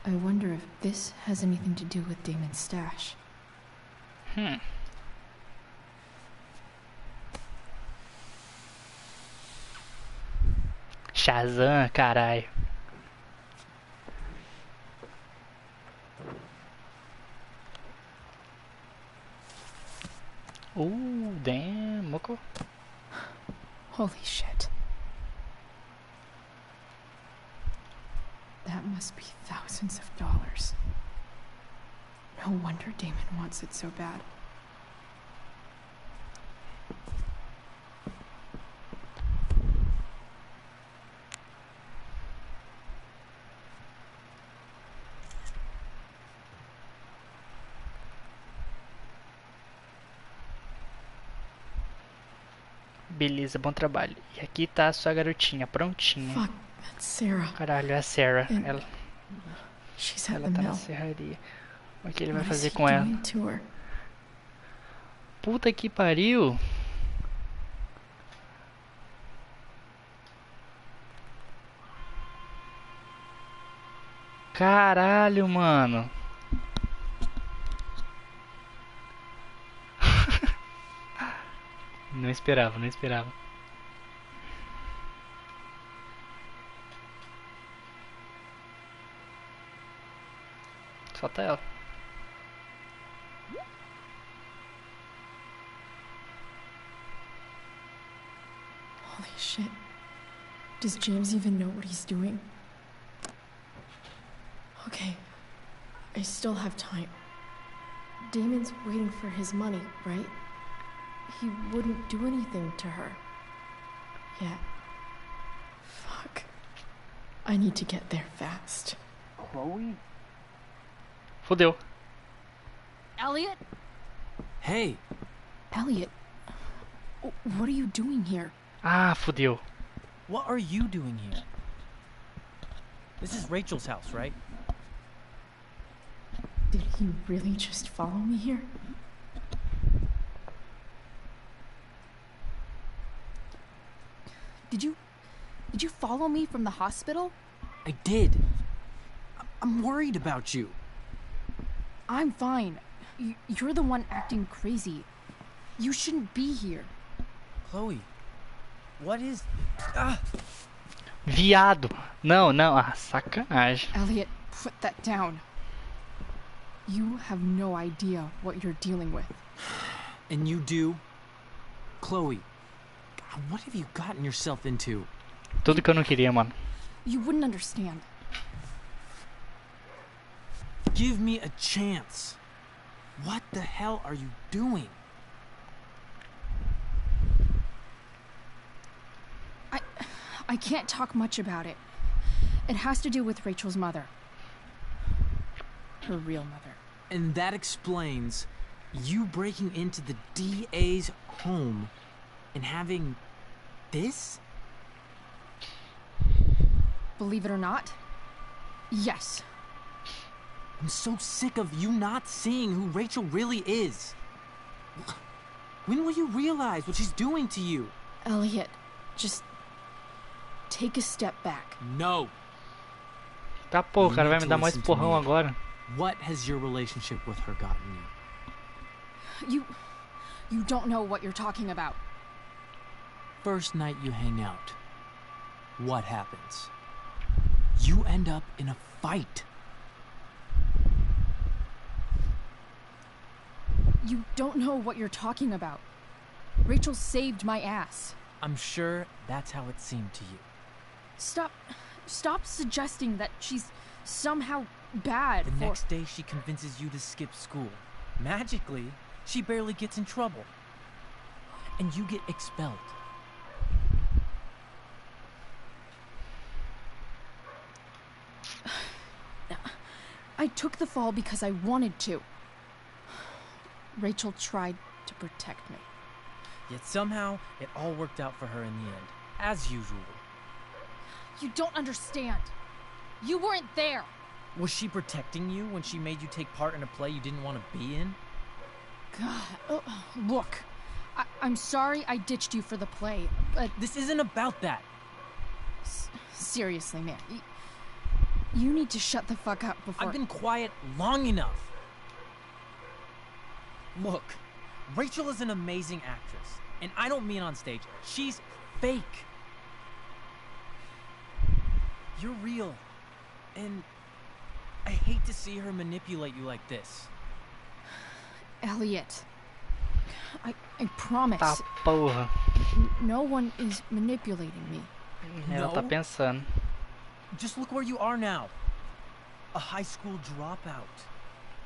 I wonder if this has anything to do with Damon's stash. Shazam, caralho. Damn, moco. Holy shit. That must be thousands of dollars. No wonder Damon wants it so bad. Beleza, bom trabalho. E aqui tá a sua garotinha, prontinha. Fuck, that's Sarah. Caralho, é a Sarah. She's at Ela the tá na mill. serraria. O que ele vai What is fazer he com ela? doing to her? Puta que pariu. Caralho, mano. Não esperava, não esperava. Falta ela. Holy shit. Does James even know what he's doing? Okay, I still have time. Damon's waiting for his money, right? He wouldn't do anything to her. Yeah. Fuck. I need to get there fast. Chloe? Fudeu. Elliot? Hey, Elliot, what are you doing here? Ah, fudeu. what are you doing here? This is Rachel's house, right? Did he really just follow me here? Did you follow me from the hospital? I did. I'm worried about you. I'm fine. You're the one acting crazy. You shouldn't be here. Chloe, what is... Viado. Não, não. Ah, sacanagem. Elliot, put that down. You have no idea what you're dealing with. And you do? Chloe, God, what have you gotten yourself into? Tudo que eu não queria, mano. You wouldn't understand. Give me a chance. What the hell are you doing? I can't talk much about it. It has to do with Rachel's mother. Her real mother. And that explains you breaking into the DA's home and having this? Believe it or not, yes. I'm so sick of you not seeing who Rachel really is. When will you realize what she's doing to you? Elliot, just take a step back. No. Tá, pô, o cara vai me dar mais porrão agora. What has your relationship with her gotten you? You don't know what you're talking about. First night you hang out, what happens? You end up in a fight. You don't know what you're talking about. Rachel saved my ass. I'm sure that's how it seemed to you. Stop suggesting that she's somehow bad. The next day she convinces you to skip school. Magically, she barely gets in trouble. And you get expelled. I took the fall because I wanted to. Rachel tried to protect me. Yet somehow, it all worked out for her in the end, as usual. You don't understand. You weren't there. Was she protecting you when she made you take part in a play you didn't want to be in? God, look. I'm sorry I ditched you for the play, but... This isn't about that. Seriously, man. You need to shut the fuck up before... I've been quiet long enough. Look, Rachel is an amazing actress. And I don't mean on stage. She's fake. You're real. And I hate to see her manipulate you like this. Elliot, I promise. Tá, porra. No one is manipulating me. Ela tá pensando. Just look where you are now. A high school dropout.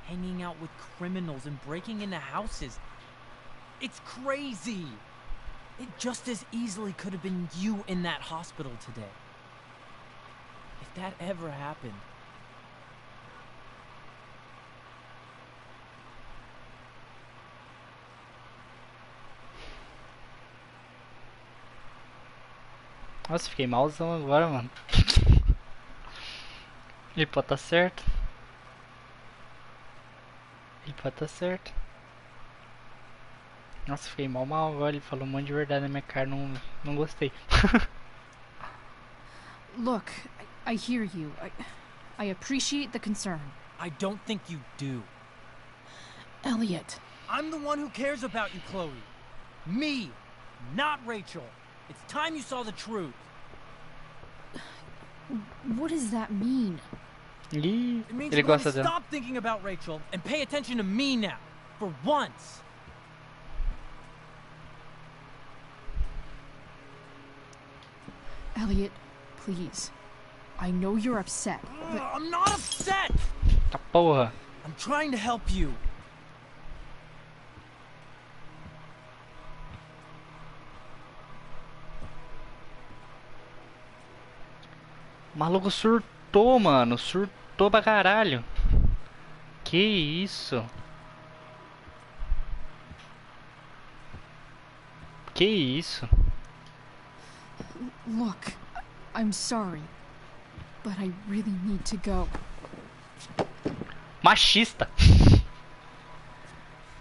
Hanging out with criminals and breaking into houses. It's crazy. It just as easily could have been you in that hospital today. If that ever happened. Nossa, fiquei malzão agora, mano. Ele pode tá certo. Ele pode tá certo. Nossa, fiquei mal agora. Ele falou um monte de verdade na minha cara. Não gostei. Look, I hear you. I appreciate the concern. I don't think you do. Elliot. I'm the one who cares about you, Chloe. Me, not Rachel. It's time you saw the truth. What does that mean? Ih, It means ele you gotta gosta dela. stop thinking about Rachel and pay attention to me now. For once. Elliot, please. I know you're upset, but... I'm not upset! Tá, porra. I'm trying to help you. O maluco surtou, mano. Surtou pra caralho. Que isso? Que isso? Look, I'm sorry, but I really need to go. Machista.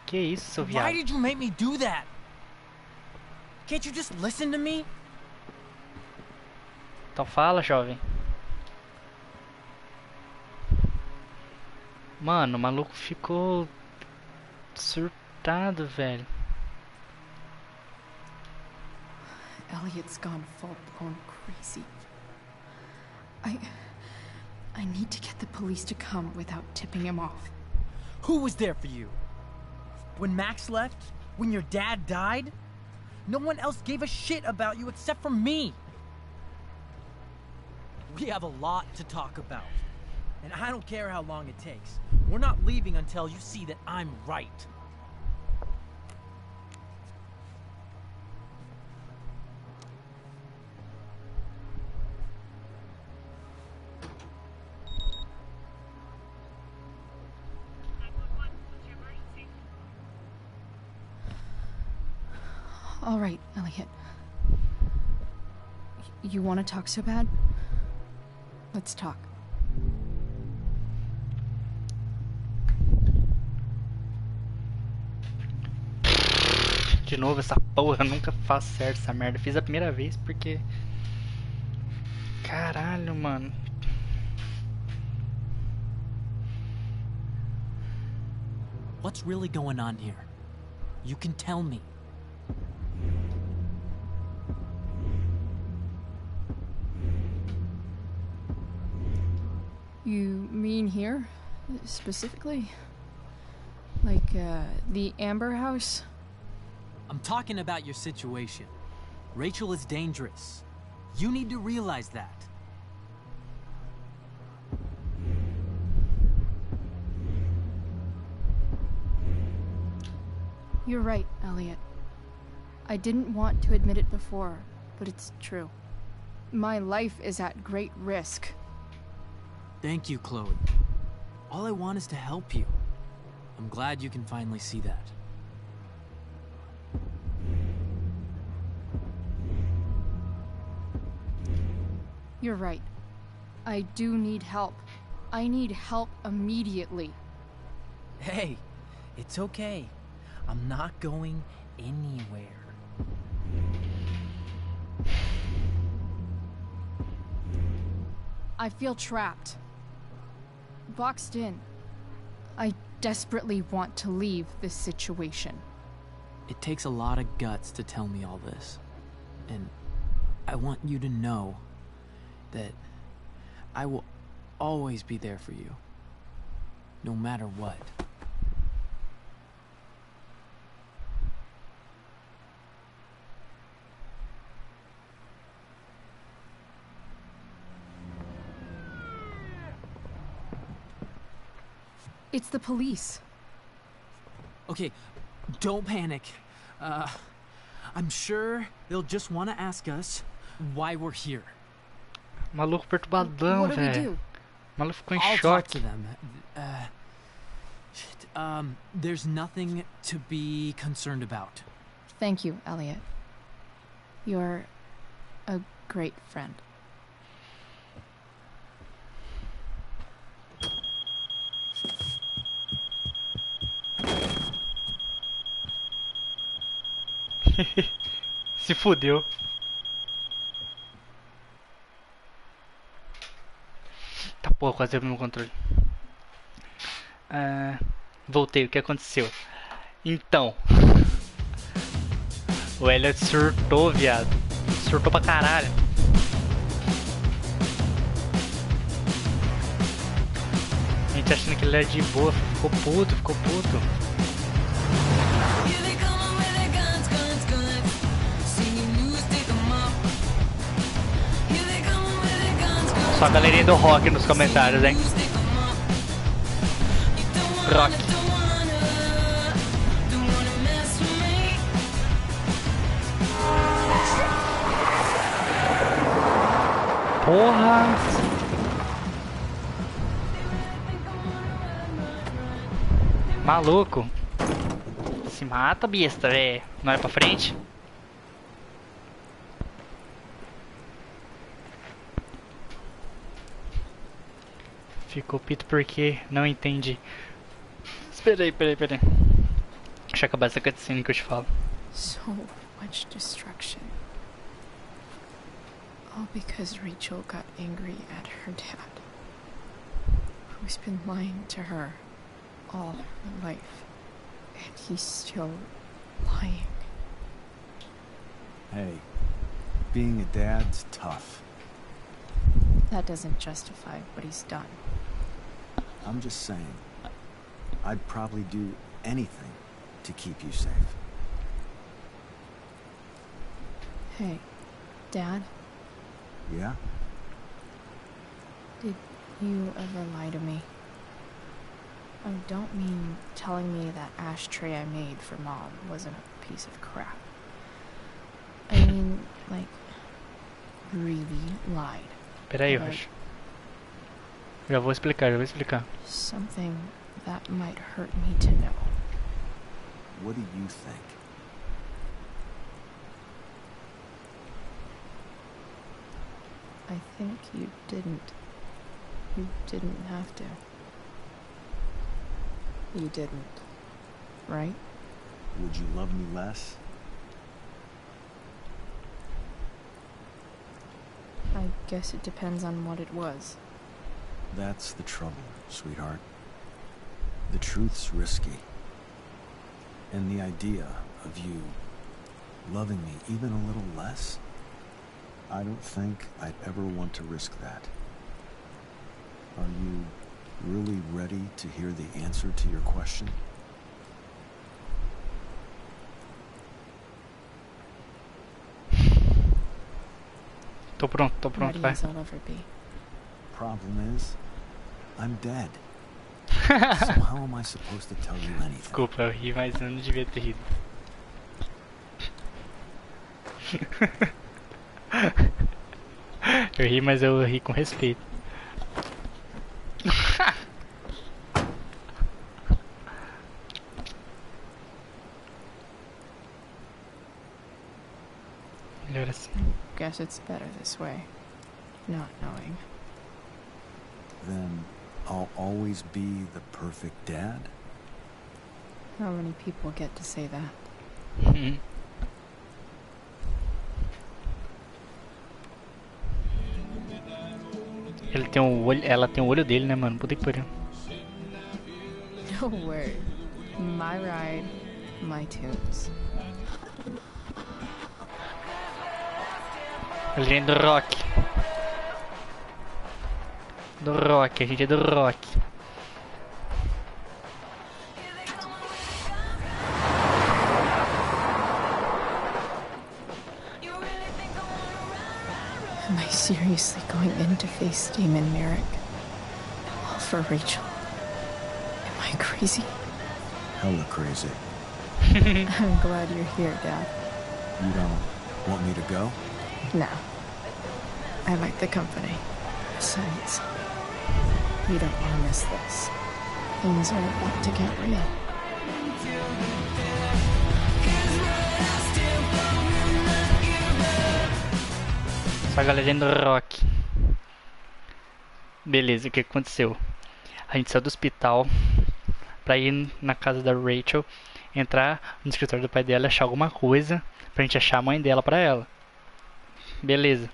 Que isso, seu Why viado? did you make me do that? Can't you just listen to me? Então fala, jovem. Mano, o maluco ficou surtado, velho. Elliot's gone full-blown crazy. I need to get the police to come without tipping him off. Who was there for you? When Max left? When your dad died? No one else gave a shit about you except for me. We have a lot to talk about. And I don't care how long it takes. We're not leaving until you see that I'm right. All right, Elliot. You want to talk so bad? Let's talk. De novo essa porra, eu nunca faço certo essa merda. Fiz a primeira vez porque... Caralho, mano. What's really going on here? You can tell me. You mean here? Specifically? Like, the Amber House? I'm talking about your situation. Rachel is dangerous. You need to realize that. You're right, Elliot. I didn't want to admit it before, but it's true. My life is at great risk. Thank you, Chloe. All I want is to help you. I'm glad you can finally see that. You're right. I do need help. I need help immediately. Hey, it's okay. I'm not going anywhere. I feel trapped. Boxed in. I desperately want to leave this situation. It takes a lot of guts to tell me all this. And I want you to know that I will always be there for you. No matter what. It's the police. Okay, don't panic. I'm sure they'll just want to ask us why we're here. Maluco perturbadão, What do we velho. do? Maluco ficou em I'll talk to choque. them. There's nothing to be concerned about. Thank you, Elliot. You're a great friend. Se fudeu. Tá porra, quase deu no meu controle. Voltei, o que aconteceu? Então. O Elliot surtou, viado. Surtou pra caralho. A gente achando que ele era de boa, ficou puto. Só a galerinha do rock nos comentários, hein? Rock. Porra! Maluco! Se mata, besta, velho. Não é pra frente? Ficou pito porque não entendi. Espera aí. Deixa eu acabar essa cutscene que eu te falo. So much destruction. All because Rachel got angry at her dad, who's been lying to her all her life. And he's still lying. Hey, being a dad's tough. That doesn't justify what he's done. I'm just saying, I'd probably do anything to keep you safe. Hey, Dad, Yeah? did you ever lie to me? I don't mean telling me that ashtray I made for Mom wasn't a piece of crap. I mean, like, really lied. Peraí, About Rocha. Já vou explicar. something that might hurt me to know. What do you think? I think you didn't. You didn't have to. You didn't. Right? Would you love me less? I guess it depends on what it was. That's the trouble, sweetheart. The truth's risky. And the idea of you loving me even a little less, I don't think I'd ever want to risk that. Are you really ready to hear the answer to your question? Tô pronto, Ready vai. as I'll ever be. Problem is, I'm dead. So how am I supposed to tell you anything? Desculpa, eu ri, mas eu não devia ter rido. Eu ri, mas eu ri com respeito. Melhor assim. Guess it's better this way. Not knowing. Then I'll always be the perfect dad? How many people get to say that? Ele tem o olho, ela tem o olho dele, né, mano? Puta que pariu. No word. My ride, my tunes. A gente é do rock. Do rock, a gente é do rock. Am I seriously going in to face Damon Merrick? All for Rachel? Am I crazy? Hella crazy. I'm glad you're here, Dad. You don't want me to go? No. I like the company. Besides, you don't want to miss this. Things are about to get real. Só a galerinha do rock. Beleza, o que aconteceu? A gente saiu do hospital pra ir na casa da Rachel, entrar no escritório do pai dela, achar alguma coisa pra gente achar a mãe dela pra ela. Beleza.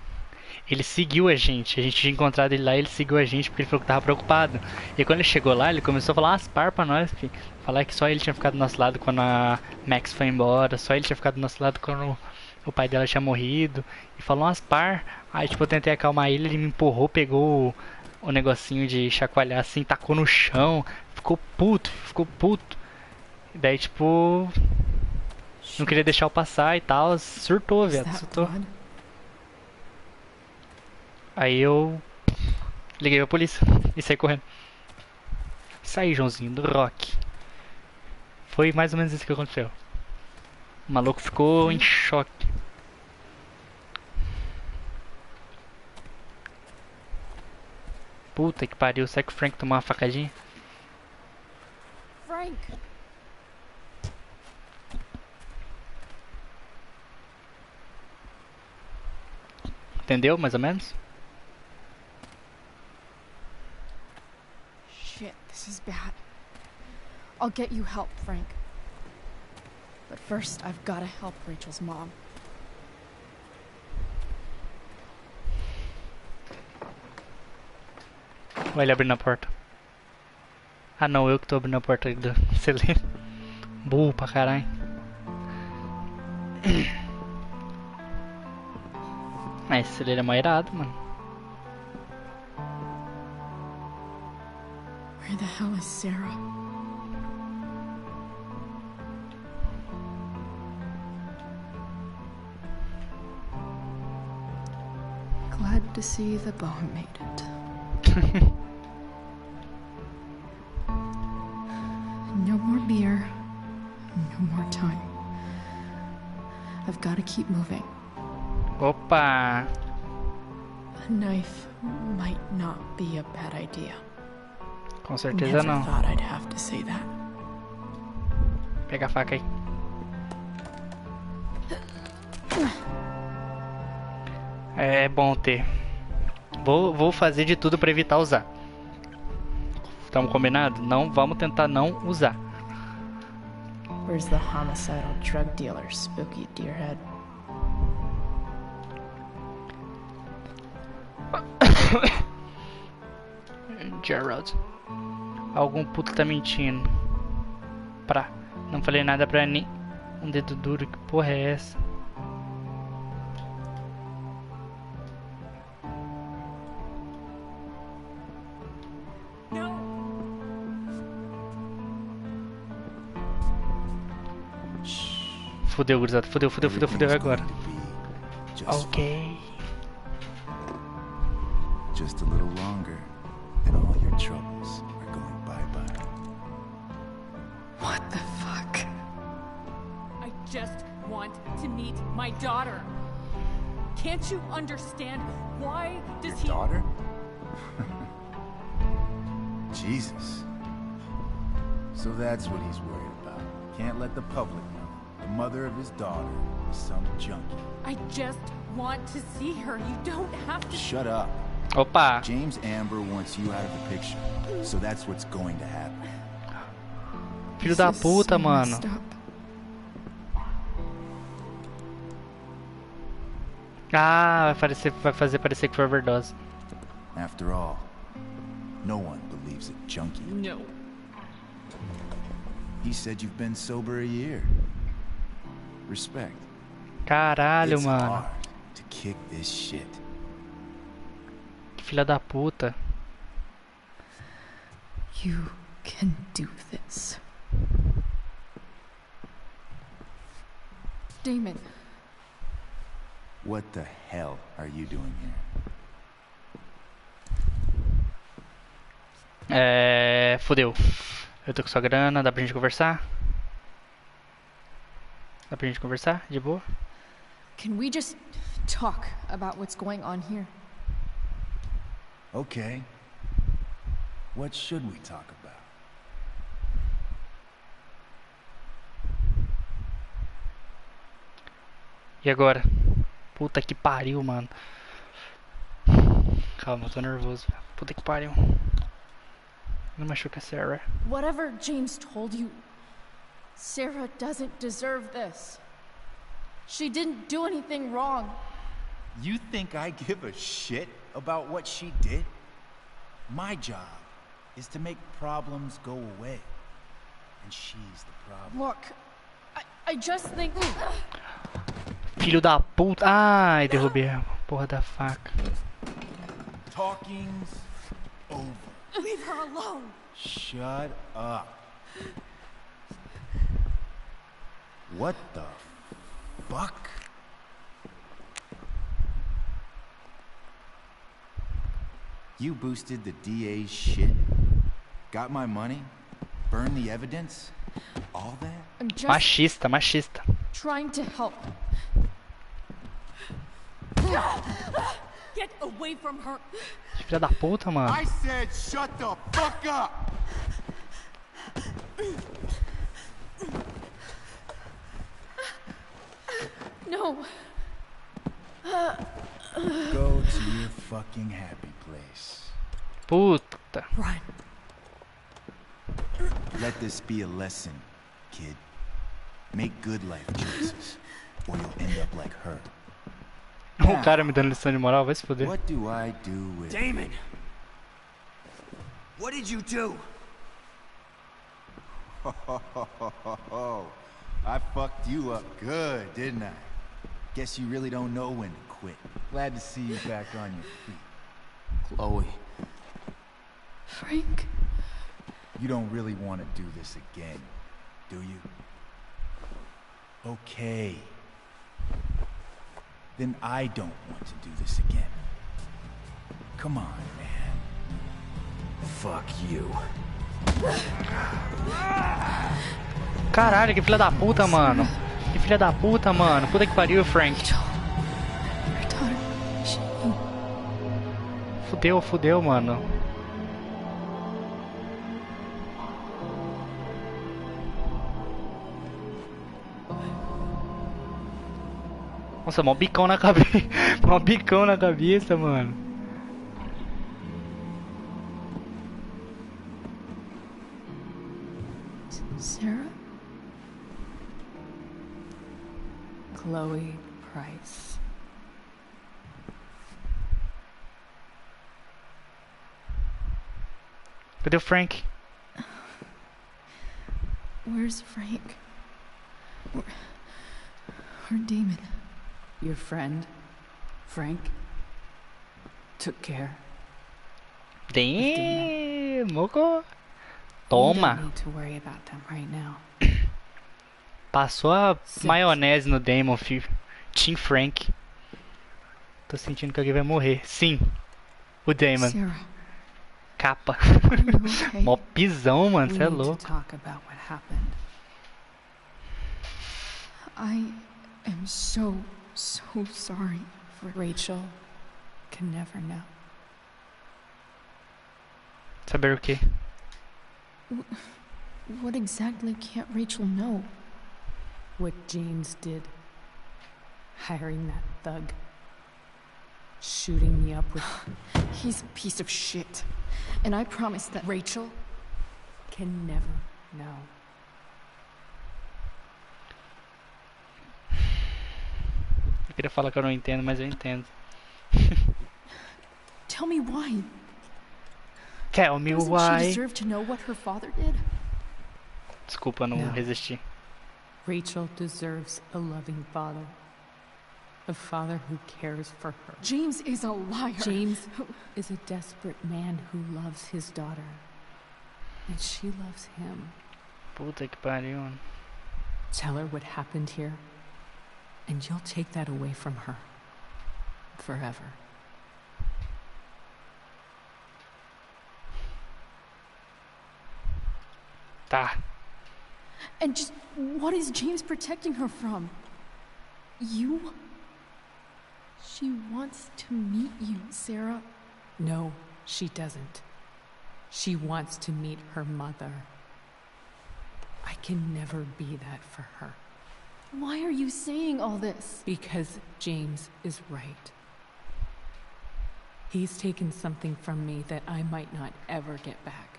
Ele seguiu a gente tinha encontrado ele lá e ele seguiu a gente porque ele falou que tava preocupado. E quando ele chegou lá, ele começou a falar umas par pra nós, filho. Falar que só ele tinha ficado do nosso lado quando a Max foi embora, só ele tinha ficado do nosso lado quando o pai dela tinha morrido. E falou umas par. Aí tipo, eu tentei acalmar ele me empurrou, pegou o negocinho de chacoalhar assim, tacou no chão, ficou puto. E daí tipo, não queria deixar eu passar e tal, surtou, Is viado, that surtou. blood? Aí eu liguei pra polícia e saí correndo. Isso aí, Joãozinho, do rock. Foi mais ou menos isso que aconteceu. O maluco ficou em choque. Puta que pariu, será que o Frank tomou uma facadinha? Frank! Entendeu, mais ou menos? Shit, this is bad. I'll get you help, Frank. But first, I've gotta help Rachel's mom. Ou ele abrindo a porta? Ah não, eu que tô abrindo a porta do celeiro. Burro pra caralho. Mas esse ele é mó irado, mano. Where the hell is Sarah? Glad to see the bone made it. No more beer. No more time. I've got to keep moving. Opa! A knife might not be a bad idea. Com certeza Never não. thought I'd have to say that. Pega a faca aí. É bom ter. Vou fazer de tudo pra evitar usar. Estamos combinados? Não, vamos tentar não usar. Where's the homicidal drug dealer, Spooky Deerhead? Gerald. Algum puto tá mentindo. Não falei nada pra nem. Um dedo duro, que porra é essa? Fudeu, gurizada. Fudeu agora. Ok. Just a little longer, and all your troubles are going bye-bye. What the fuck? I just want to meet my daughter. Can't you understand? Why does he... Daughter? Jesus. So that's what he's worried about. Can't let the public know. The mother of his daughter is some junkie. I just want to see her. You don't have to... Shut up. Opa! James Amber wants you out of the picture, so that's what's going to happen. Filho da puta, mano. Ah, vai fazer parecer que foi overdose. After all, no one believes a junkie. No. He said you've been sober a year. Respect. Caralho, It's mano. hard to kick this shit. Filha da puta. You can do this. Damon, What the hell are you doing here? Fudeu. Eu tô com sua grana, dá pra gente conversar? Dá pra gente conversar? De boa? can we just talk about what's going on here? Okay. What should we talk about? E agora? Puta que pariu, mano. Calma, eu tô nervoso. Puta que pariu. Não machuca a Sarah. Whatever James told you, Sarah doesn't deserve this. She didn't do anything wrong. You think I give a shit about what she did? My job is to make problems go away. And she's the problem. Look, I just think... Filho da puta. Ai, derrubei a porra da faca. Talking's over. Leave her alone. Shut up. What the fuck? You boosted the DA's shit? Got my money? Burned the evidence? All that? I'm just Machista. trying to help. Get away from her. Filha da puta, mano. I said shut the fuck up! No. Go to your fucking happy place. Puta. Run. Let this be a lesson, kid. Make good life choices, or you'll end up like her. O cara me dando lição de moral, vai se foder. What do I do with... Damon! What did you do? I fucked you up good, didn't I? Guess you really don't know when to quit. Glad to see you back on your feet. Chloe. Frank? You don't really want to do this again, do you? Okay. Then I don't want to do this again. Come on, man. Fuck you. Caralho, que filha da puta, mano. Que filha da puta, mano. Puta que pariu, Frank. Your daughter, Fudeu, mano. Nossa, mó bicão na cabeça. Mó bicão na cabeça, mano. Sarah? Chloe Price. Cadê o Frank? Where's Frank? Or Damon? Your friend, Frank, took care. Damn, moco. We Toma. don't need to worry about them right now. Passou a maionese no Damon, filho. Team Frank. Tô sentindo que alguém vai morrer. Sim. O Damon. Sarah, Capa. are you okay? Mó pisão, mano. We Cê é need to louco. talk about what happened. I am so sorry for... Rachel can never know. Saber o quê? What exactly can't Rachel know? What James did. Hiring that thug. Shooting me up with... He's a piece of shit. And I promise that... Rachel can never know. Eu queria falar que eu não entendo, mas eu entendo. Tell me why. Tell me Doesn't she why. deserve to know what her father did? Desculpa, não Não. resisti. Rachel deserves a loving father. A father who cares for her. James is a liar. James is a desperate man who loves his daughter. And she loves him. Puta que pariu, mano. Tell her what happened here, and you'll take that away from her. Forever. Tá. And just what is James protecting her from? You? She wants to meet you, Sarah. No, she doesn't. She wants to meet her mother. I can never be that for her. Why are you saying all this? Because James is right. He's taken something from me that I might not ever get back.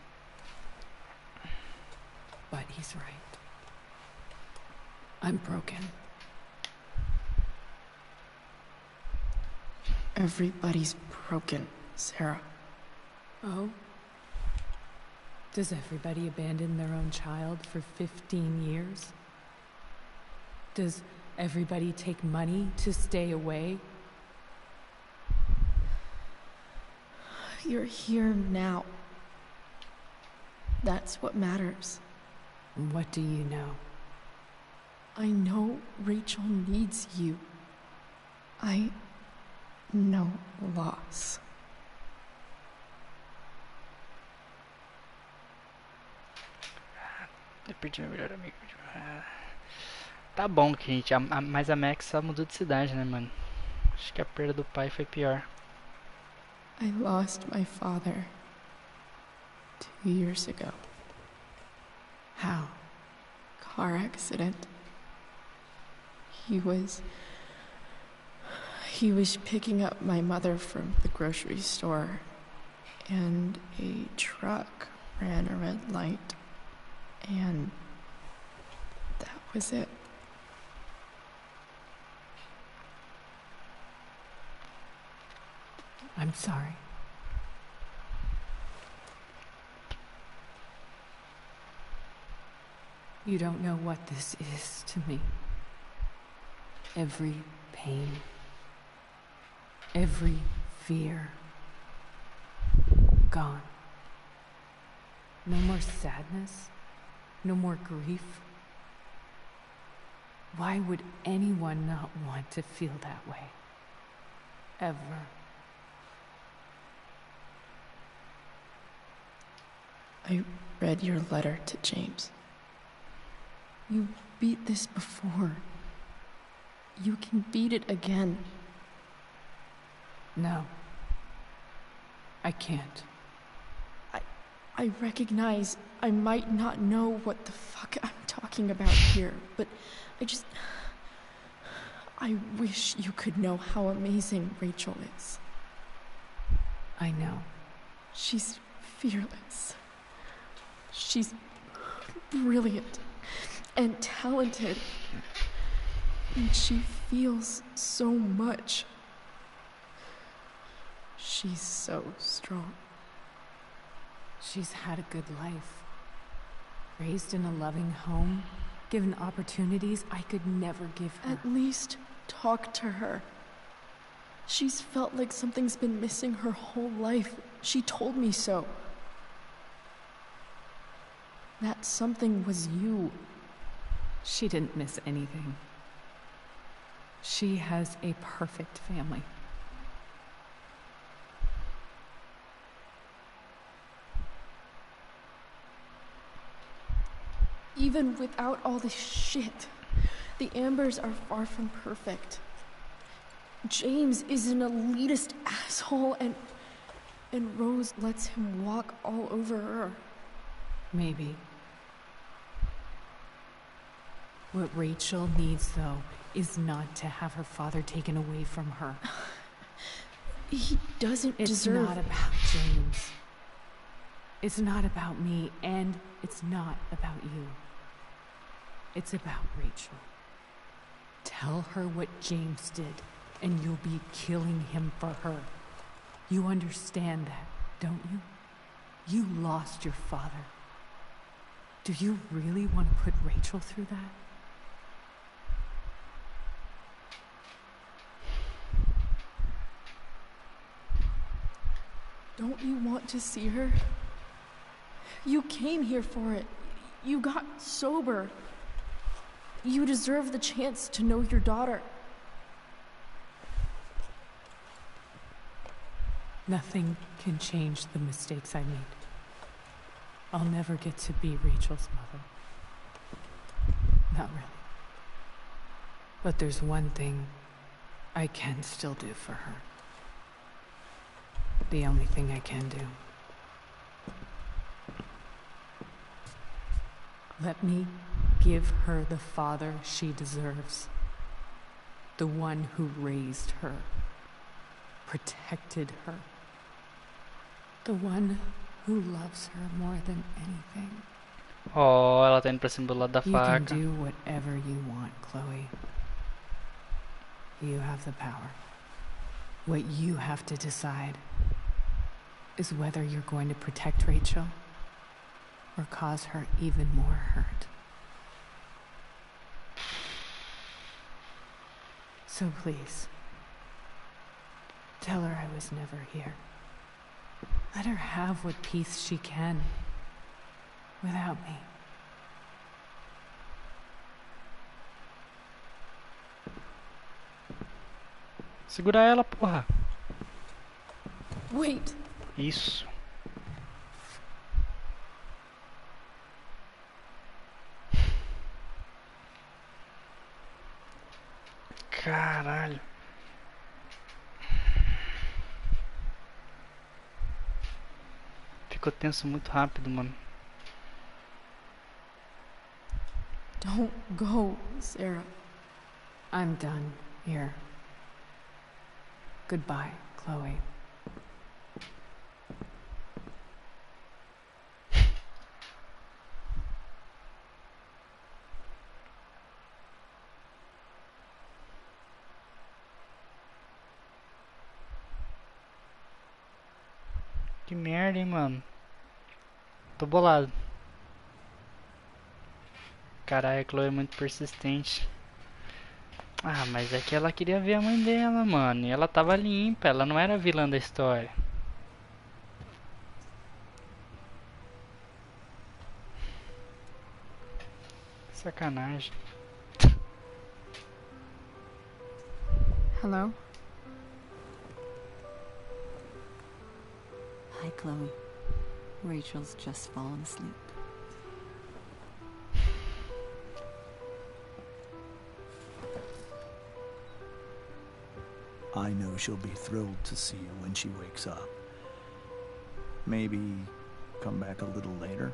But he's right. I'm broken. Everybody's broken, Sarah. Oh? Does everybody abandon their own child for 15 years? Does everybody take money to stay away? You're here now. That's what matters. What do you know? I know Rachel needs you. I know loss. Eu perdi meu melhor amigo. Tá bom, gente. Mas a Max só mudou de cidade, né, mano? Acho que a perda do pai foi pior. I lost my father 2 years ago. How? Car accident. He was picking up my mother from the grocery store, and a truck ran a red light, and that was it. I'm sorry. You don't know what this is to me. Every pain, every fear, gone. No more sadness, no more grief. Why would anyone not want to feel that way? Ever. I read your letter to James. You beat this before. You can beat it again. No. I can't. I recognize I might not know what the fuck I'm talking about here, but I wish you could know how amazing Rachel is. I know. She's fearless. She's brilliant and talented. And she feels so much. She's so strong. She's had a good life. Raised in a loving home, given opportunities I could never give her. At least talk to her. She's felt like something's been missing her whole life. She told me so. That something was you. She didn't miss anything. She has a perfect family. Even without all this shit, the Ambers are far from perfect. James is an elitist asshole, and Rose lets him walk all over her. Maybe. What Rachel needs, though, is not to have her father taken away from her. He doesn't deserve... It's not about James. It's not about me, and it's not about you. It's about Rachel. Tell her what James did, and you'll be killing him for her. You understand that, don't you? You lost your father. Do you really want to put Rachel through that? Don't you want to see her? You came here for it. You got sober. You deserve the chance to know your daughter. Nothing can change the mistakes I made. I'll never get to be Rachel's mother. Not really. But there's one thing I can still do for her. The only thing I can do. Let me give her the father she deserves. The one who raised her, protected her. The one who loves her more than anything. Oh, ela tá indo pra cima do lado da You can faca. do whatever you want, Chloe. You have the power. What you have to decide is whether you're going to protect Rachel or cause her even more hurt. So please, tell her I was never here. Let her have what peace she can without me. Segura ela, porra. Wait. Isso. Caralho. Ficou tenso muito rápido, mano. Don't go, Sarah. I'm done here. Goodbye, Chloe. Que merda, hein, mano. Tô bolado. Caralho, a Chloe é muito persistente. Ah, mas é que ela queria ver a mãe dela, mano. E ela tava limpa, ela não era a vilã da história. Sacanagem. Hello? Hi, Chloe. Rachel's just fallen asleep. I know she'll be thrilled to see you when she wakes up. Maybe come back a little later?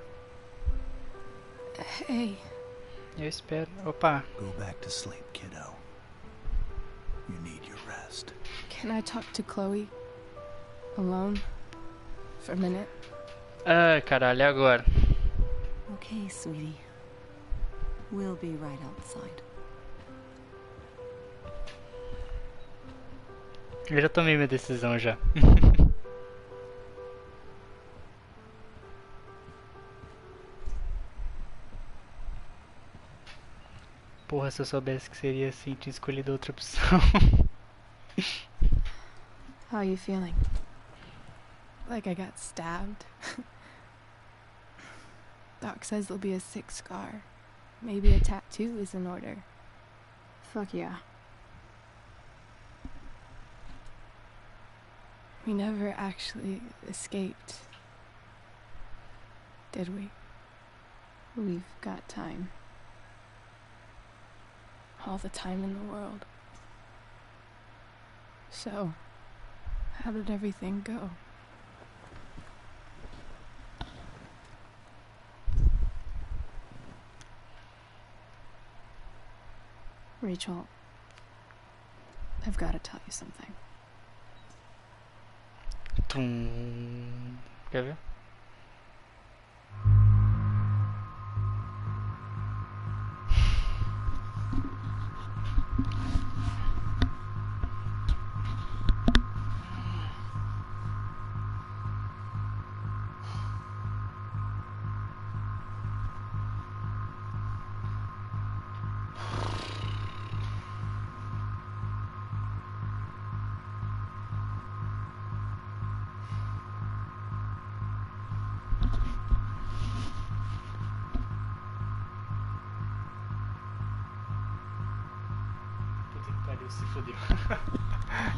Hey. Eu espero. Opa. Go back to sleep, kiddo. You need your rest. Can I talk to Chloe? Alone? For a minute? Ah, caralho, e agora? Okay, sweetie. We'll be right outside. Eu já tomei minha decisão já. Porra, se eu soubesse que seria assim, tinha escolhido outra opção. How are you feeling? Like I got stabbed? Doc says there'll be a 6 scar. Maybe a tattoo is in order. Fuck yeah. We never actually escaped, did we? We've got time. All the time in the world. So, how did everything go? Rachel, I've got to tell you something. Quer ver? Se fodeu.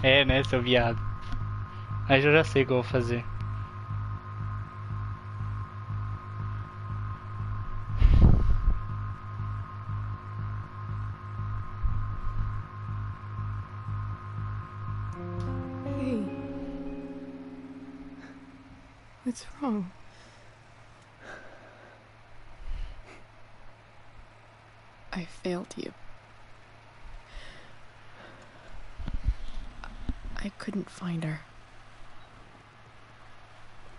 É, né, seu viado. Mas eu já sei o que eu vou fazer. Hey. What's wrong? I failed you. I couldn't find her.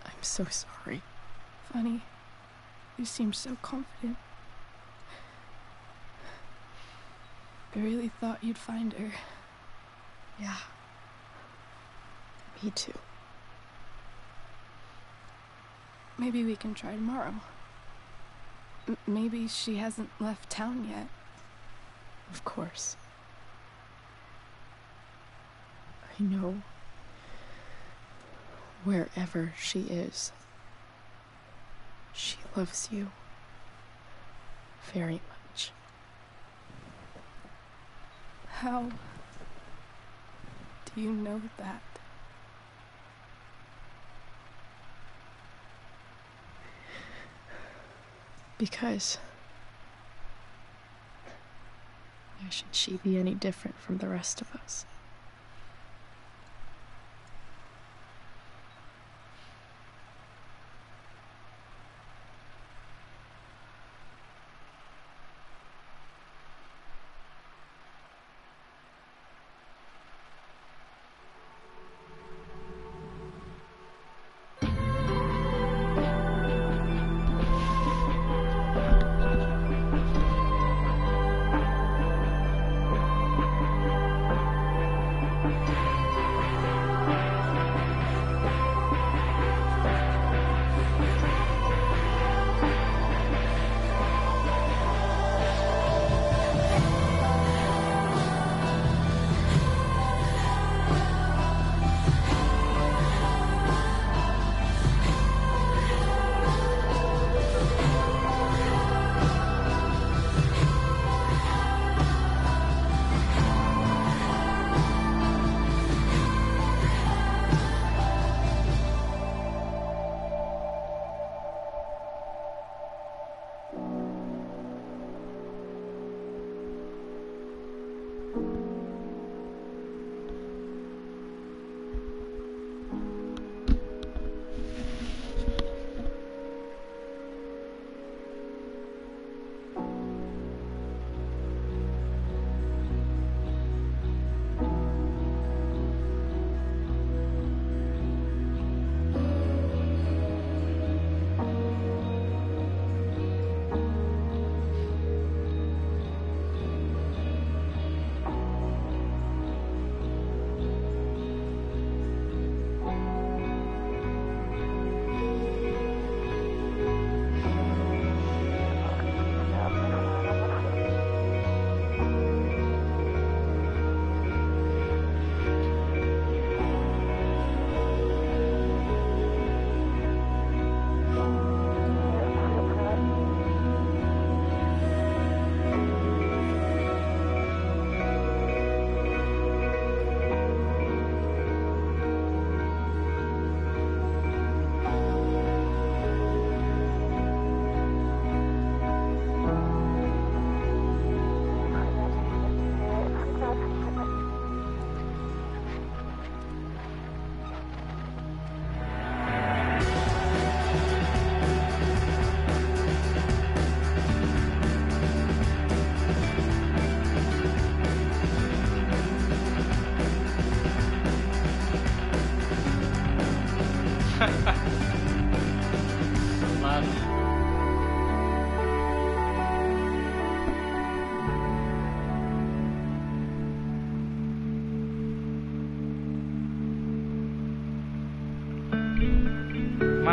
I'm so sorry. Funny. You seem so confident. I really thought you'd find her. Yeah. Me too. Maybe we can try tomorrow. Maybe she hasn't left town yet. Of course. I know wherever she is, she loves you very much. How do you know that? Because why should she be any different from the rest of us?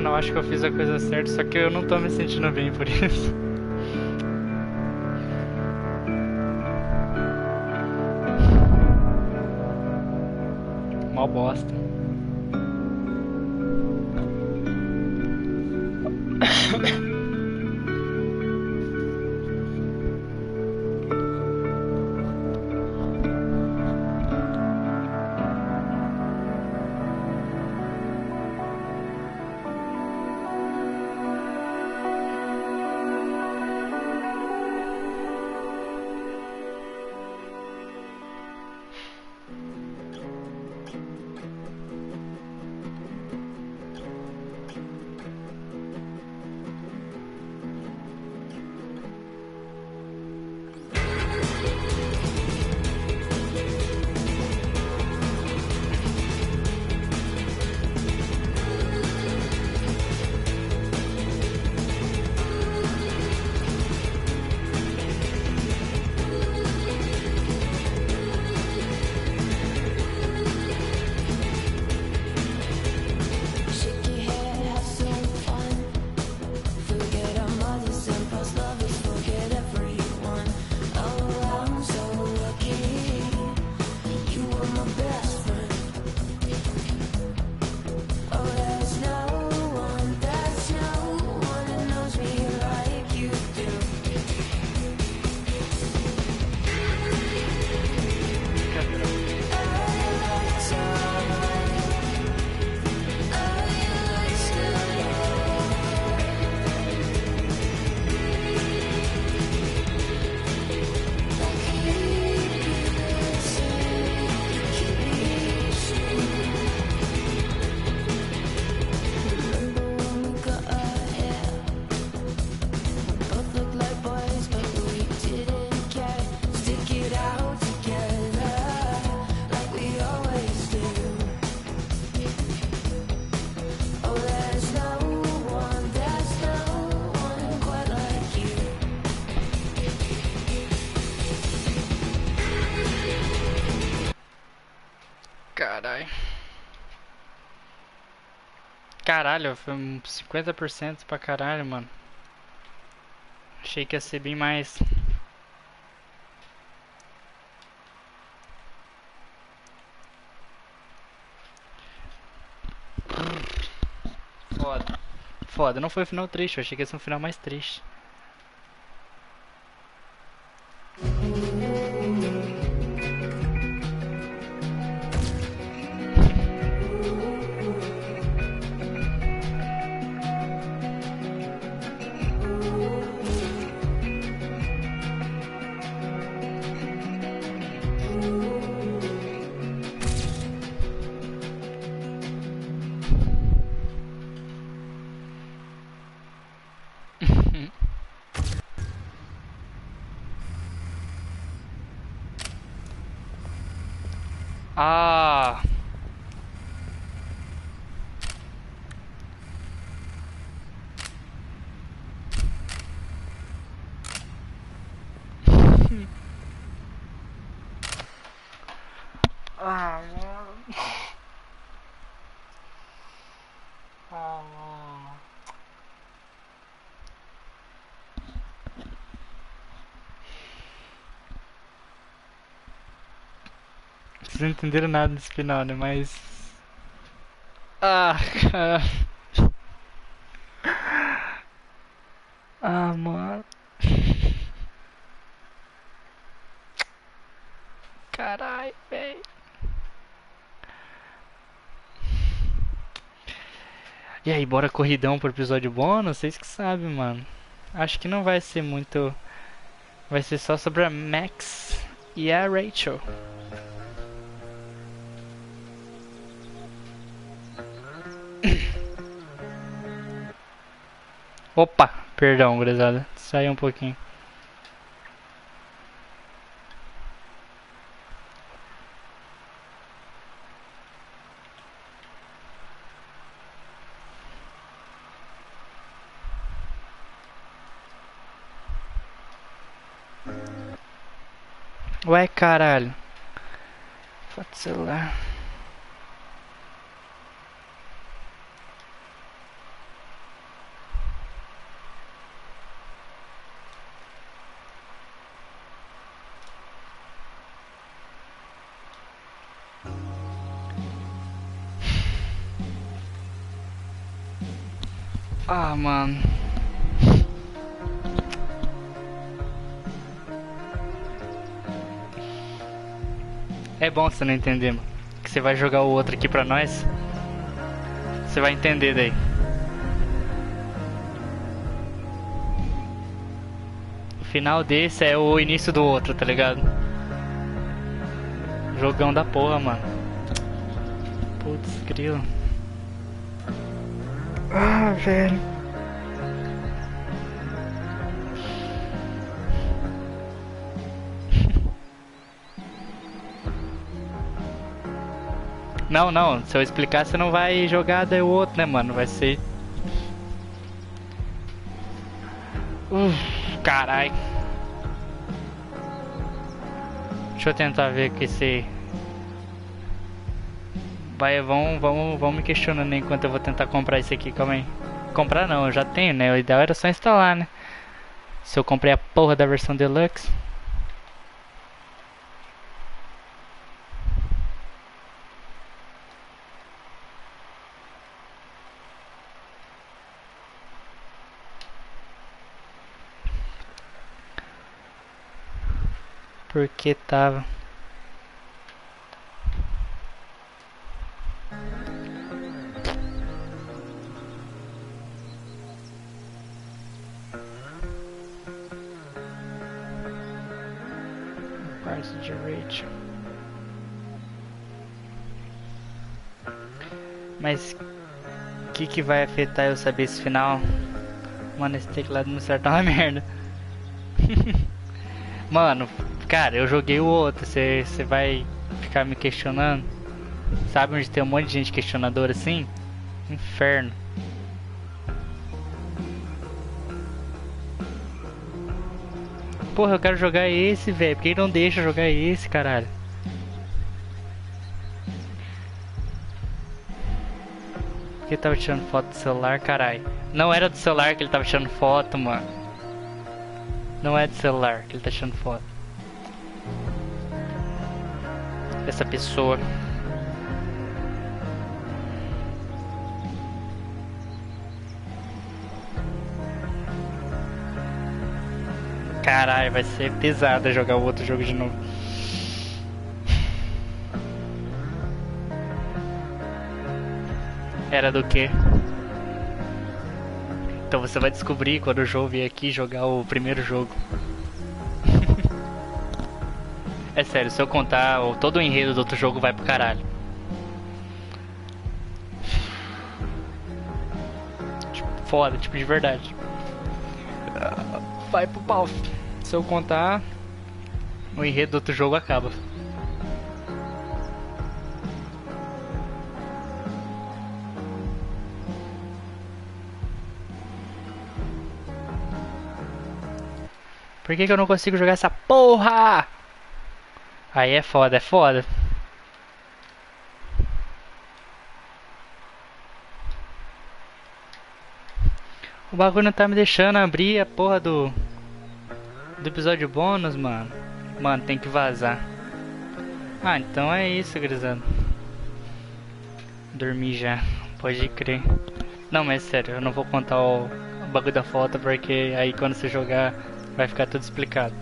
Mano, eu acho que eu fiz a coisa certa, só que eu não tô me sentindo bem por isso. Mó bosta. Caralho. Caralho, foi 50% pra caralho, mano. Achei que ia ser bem mais. Foda. Foda, não foi um final triste, eu achei que ia ser um final mais triste. Ah. Ah, mano. Ah, mano. Vocês não entenderam nada desse final, né? Mas. Ah, cara. Ah, mano. Carai, véi. E aí, bora corridão pro episódio bônus? Vocês que sabem, mano. Acho que não vai ser muito. Vai ser só sobre a Max e a Rachel. Opa, perdão, gurizada. Saiu um pouquinho. Ué, caralho. Foto do celular. Ah, mano. É bom você não entender, mano. Que você vai jogar o outro aqui pra nós. Você vai entender daí. O final desse é o início do outro, tá ligado? Jogão da porra, mano. Putz, grilo. Ah, velho. Não, não. Se eu explicar, você não vai jogar daí o outro, né, mano? Vai ser... Carai. Deixa eu tentar ver que esse... Vai, vão me questionando enquanto eu vou tentar comprar isso aqui, calma aí. Comprar não, eu já tenho, né? O ideal era só instalar, né? Se eu comprei a porra da versão Deluxe. Porque tava... Parte de Rachel. Mas... O que vai afetar eu saber esse final? Mano, esse teclado no certo é uma merda. Mano, cara, eu joguei o outro, você vai ficar me questionando? Sabe onde tem um monte de gente questionadora assim? Inferno. Porra, eu quero jogar esse, velho. Por que não deixa jogar esse, caralho? Por que ele tava tirando foto do celular, caralho? Não era do celular que ele tava tirando foto, mano. Não é do celular que ele tá tirando foto. Essa pessoa. Caralho, vai ser pesado jogar o outro jogo de novo. Era do quê? Então você vai descobrir quando o João vier aqui jogar o primeiro jogo. É sério, se eu contar todo o enredo do outro jogo vai pro caralho. Tipo, foda, tipo de verdade. Vai pro pau. Se eu contar, o enredo do outro jogo acaba. Por que eu não consigo jogar essa porra? Aí é foda, é foda. O bagulho não tá me deixando abrir a porra do episódio bônus, mano. Mano, tem que vazar. Ah, então é isso, grisado. Dormi já, pode crer. Não, mas sério, eu não vou contar o bagulho da foto, porque aí quando você jogar vai ficar tudo explicado.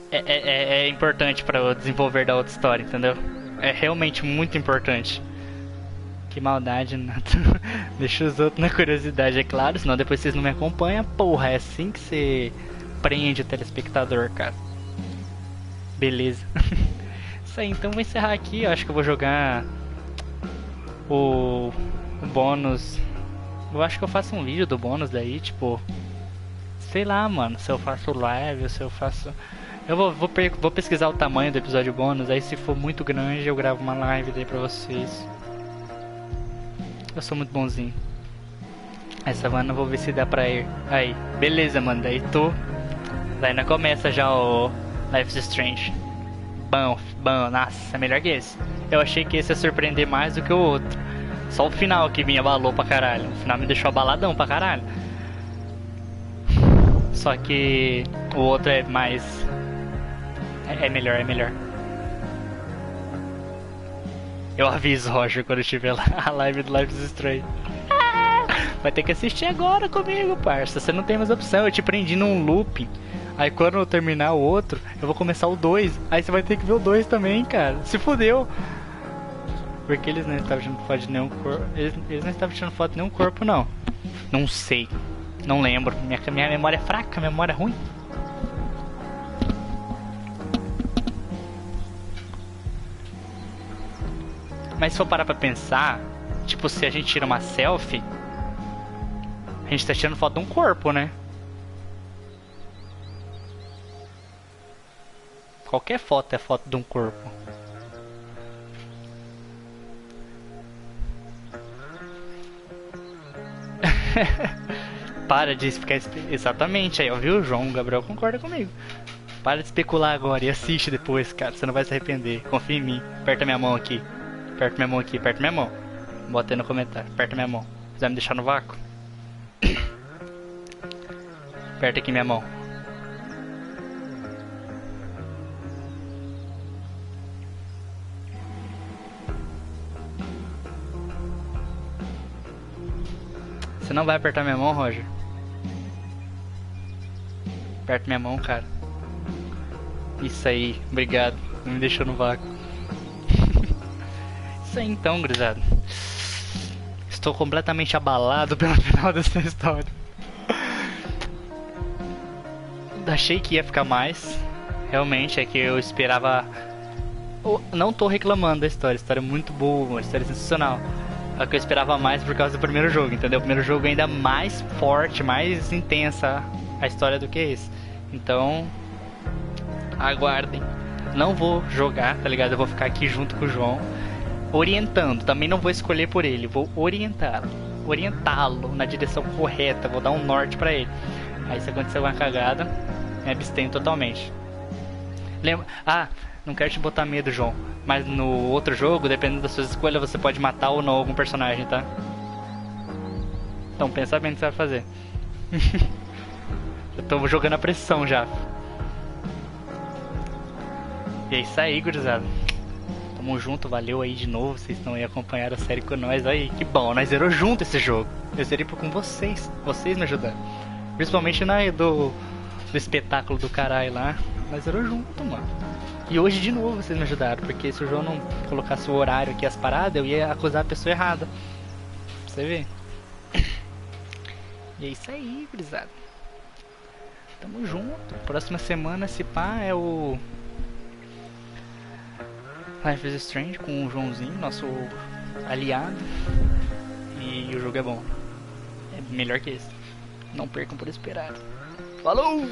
É importante para o desenvolver da outra história, entendeu? É realmente muito importante. Que maldade, Nato. Deixa os outros na curiosidade, é claro, senão depois vocês não me acompanham. Porra, é assim que você prende o telespectador, cara. Beleza. Isso aí, então vou encerrar aqui. Eu acho que eu vou jogar o bônus. Eu acho que eu faço um vídeo do bônus daí, tipo... Sei lá, mano, se eu faço live ou se eu faço... Eu vou pesquisar o tamanho do episódio bônus, aí se for muito grande eu gravo uma live daí pra vocês. Eu sou muito bonzinho. Essa semana eu vou ver se dá pra ir. Aí, beleza, mano, daí daí ainda começa já o Life is Strange. Bom, nossa, é melhor que esse. Eu achei que esse ia surpreender mais do que o outro. Só o final que me abalou pra caralho. O final me deixou abaladão pra caralho. Só que o outro é mais... É melhor, é melhor. Eu aviso, Roger, quando tiver lá a live do Life is Strange. Vai ter que assistir agora comigo, parça. Você não tem mais opção. Eu te prendi num loop. Aí quando eu terminar o outro, eu vou começar o 2. Aí você vai ter que ver o 2 também, cara. Se fudeu. Porque eles não estavam tirando foto de nenhum corpo. Eles não estavam tirando foto de nenhum corpo, não. Não sei. Não lembro. Minha memória é fraca, minha memória é ruim. Mas se for parar pra pensar, tipo, se a gente tira uma selfie, a gente tá tirando foto de um corpo, né? Qualquer foto é foto de um corpo. Para de ficar... Exatamente, aí, ó, viu? O João Gabriel concorda comigo. Para de especular agora e assiste depois, cara. Você não vai se arrepender. Confia em mim. Aperta minha mão aqui. Aperta minha mão aqui, aperta minha mão. Bota aí no comentário, aperta minha mão. Você vai me deixar no vácuo? Aperta aqui minha mão. Você não vai apertar minha mão, Roger? Aperta minha mão, cara. Isso aí, obrigado. Não me deixou no vácuo. Isso aí então, gurizada. Estou completamente abalado pelo final dessa história. Achei que ia ficar mais. Realmente, é que eu esperava... Não tô reclamando da história. A história é muito boa, uma história sensacional. É que eu esperava mais por causa do primeiro jogo, entendeu? O primeiro jogo é ainda mais forte, mais intensa a história do que esse. Então, aguardem. Não vou jogar, tá ligado? Eu vou ficar aqui junto com o João, orientando. Também não vou escolher por ele, vou orientá-lo na direção correta. Vou dar um norte pra ele. Aí se acontecer uma cagada, me abstenho totalmente. Lembra? Ah, não quero te botar medo, João, mas no outro jogo, dependendo das suas escolhas, você pode matar ou não algum personagem, tá? Então pensa bem no que você vai fazer. Eu tô jogando a pressão já. E é isso aí, gurizada. Tamo junto, valeu aí de novo. Vocês estão aí acompanhando a série com nós. Aí, que bom, nós zerou junto esse jogo. Eu zerei com vocês. Vocês me ajudando. Principalmente do espetáculo do caralho lá. Nós zerou junto, mano. E hoje de novo vocês me ajudaram. Porque se o João não colocasse o horário aqui, as paradas, eu ia acusar a pessoa errada. Pra você ver. E é isso aí, gurizada. Tamo junto. Próxima semana, se pá, é o Life is Strange com o Joãozinho, nosso aliado. E o jogo é bom. É melhor que esse. Não percam por esperar. Falou!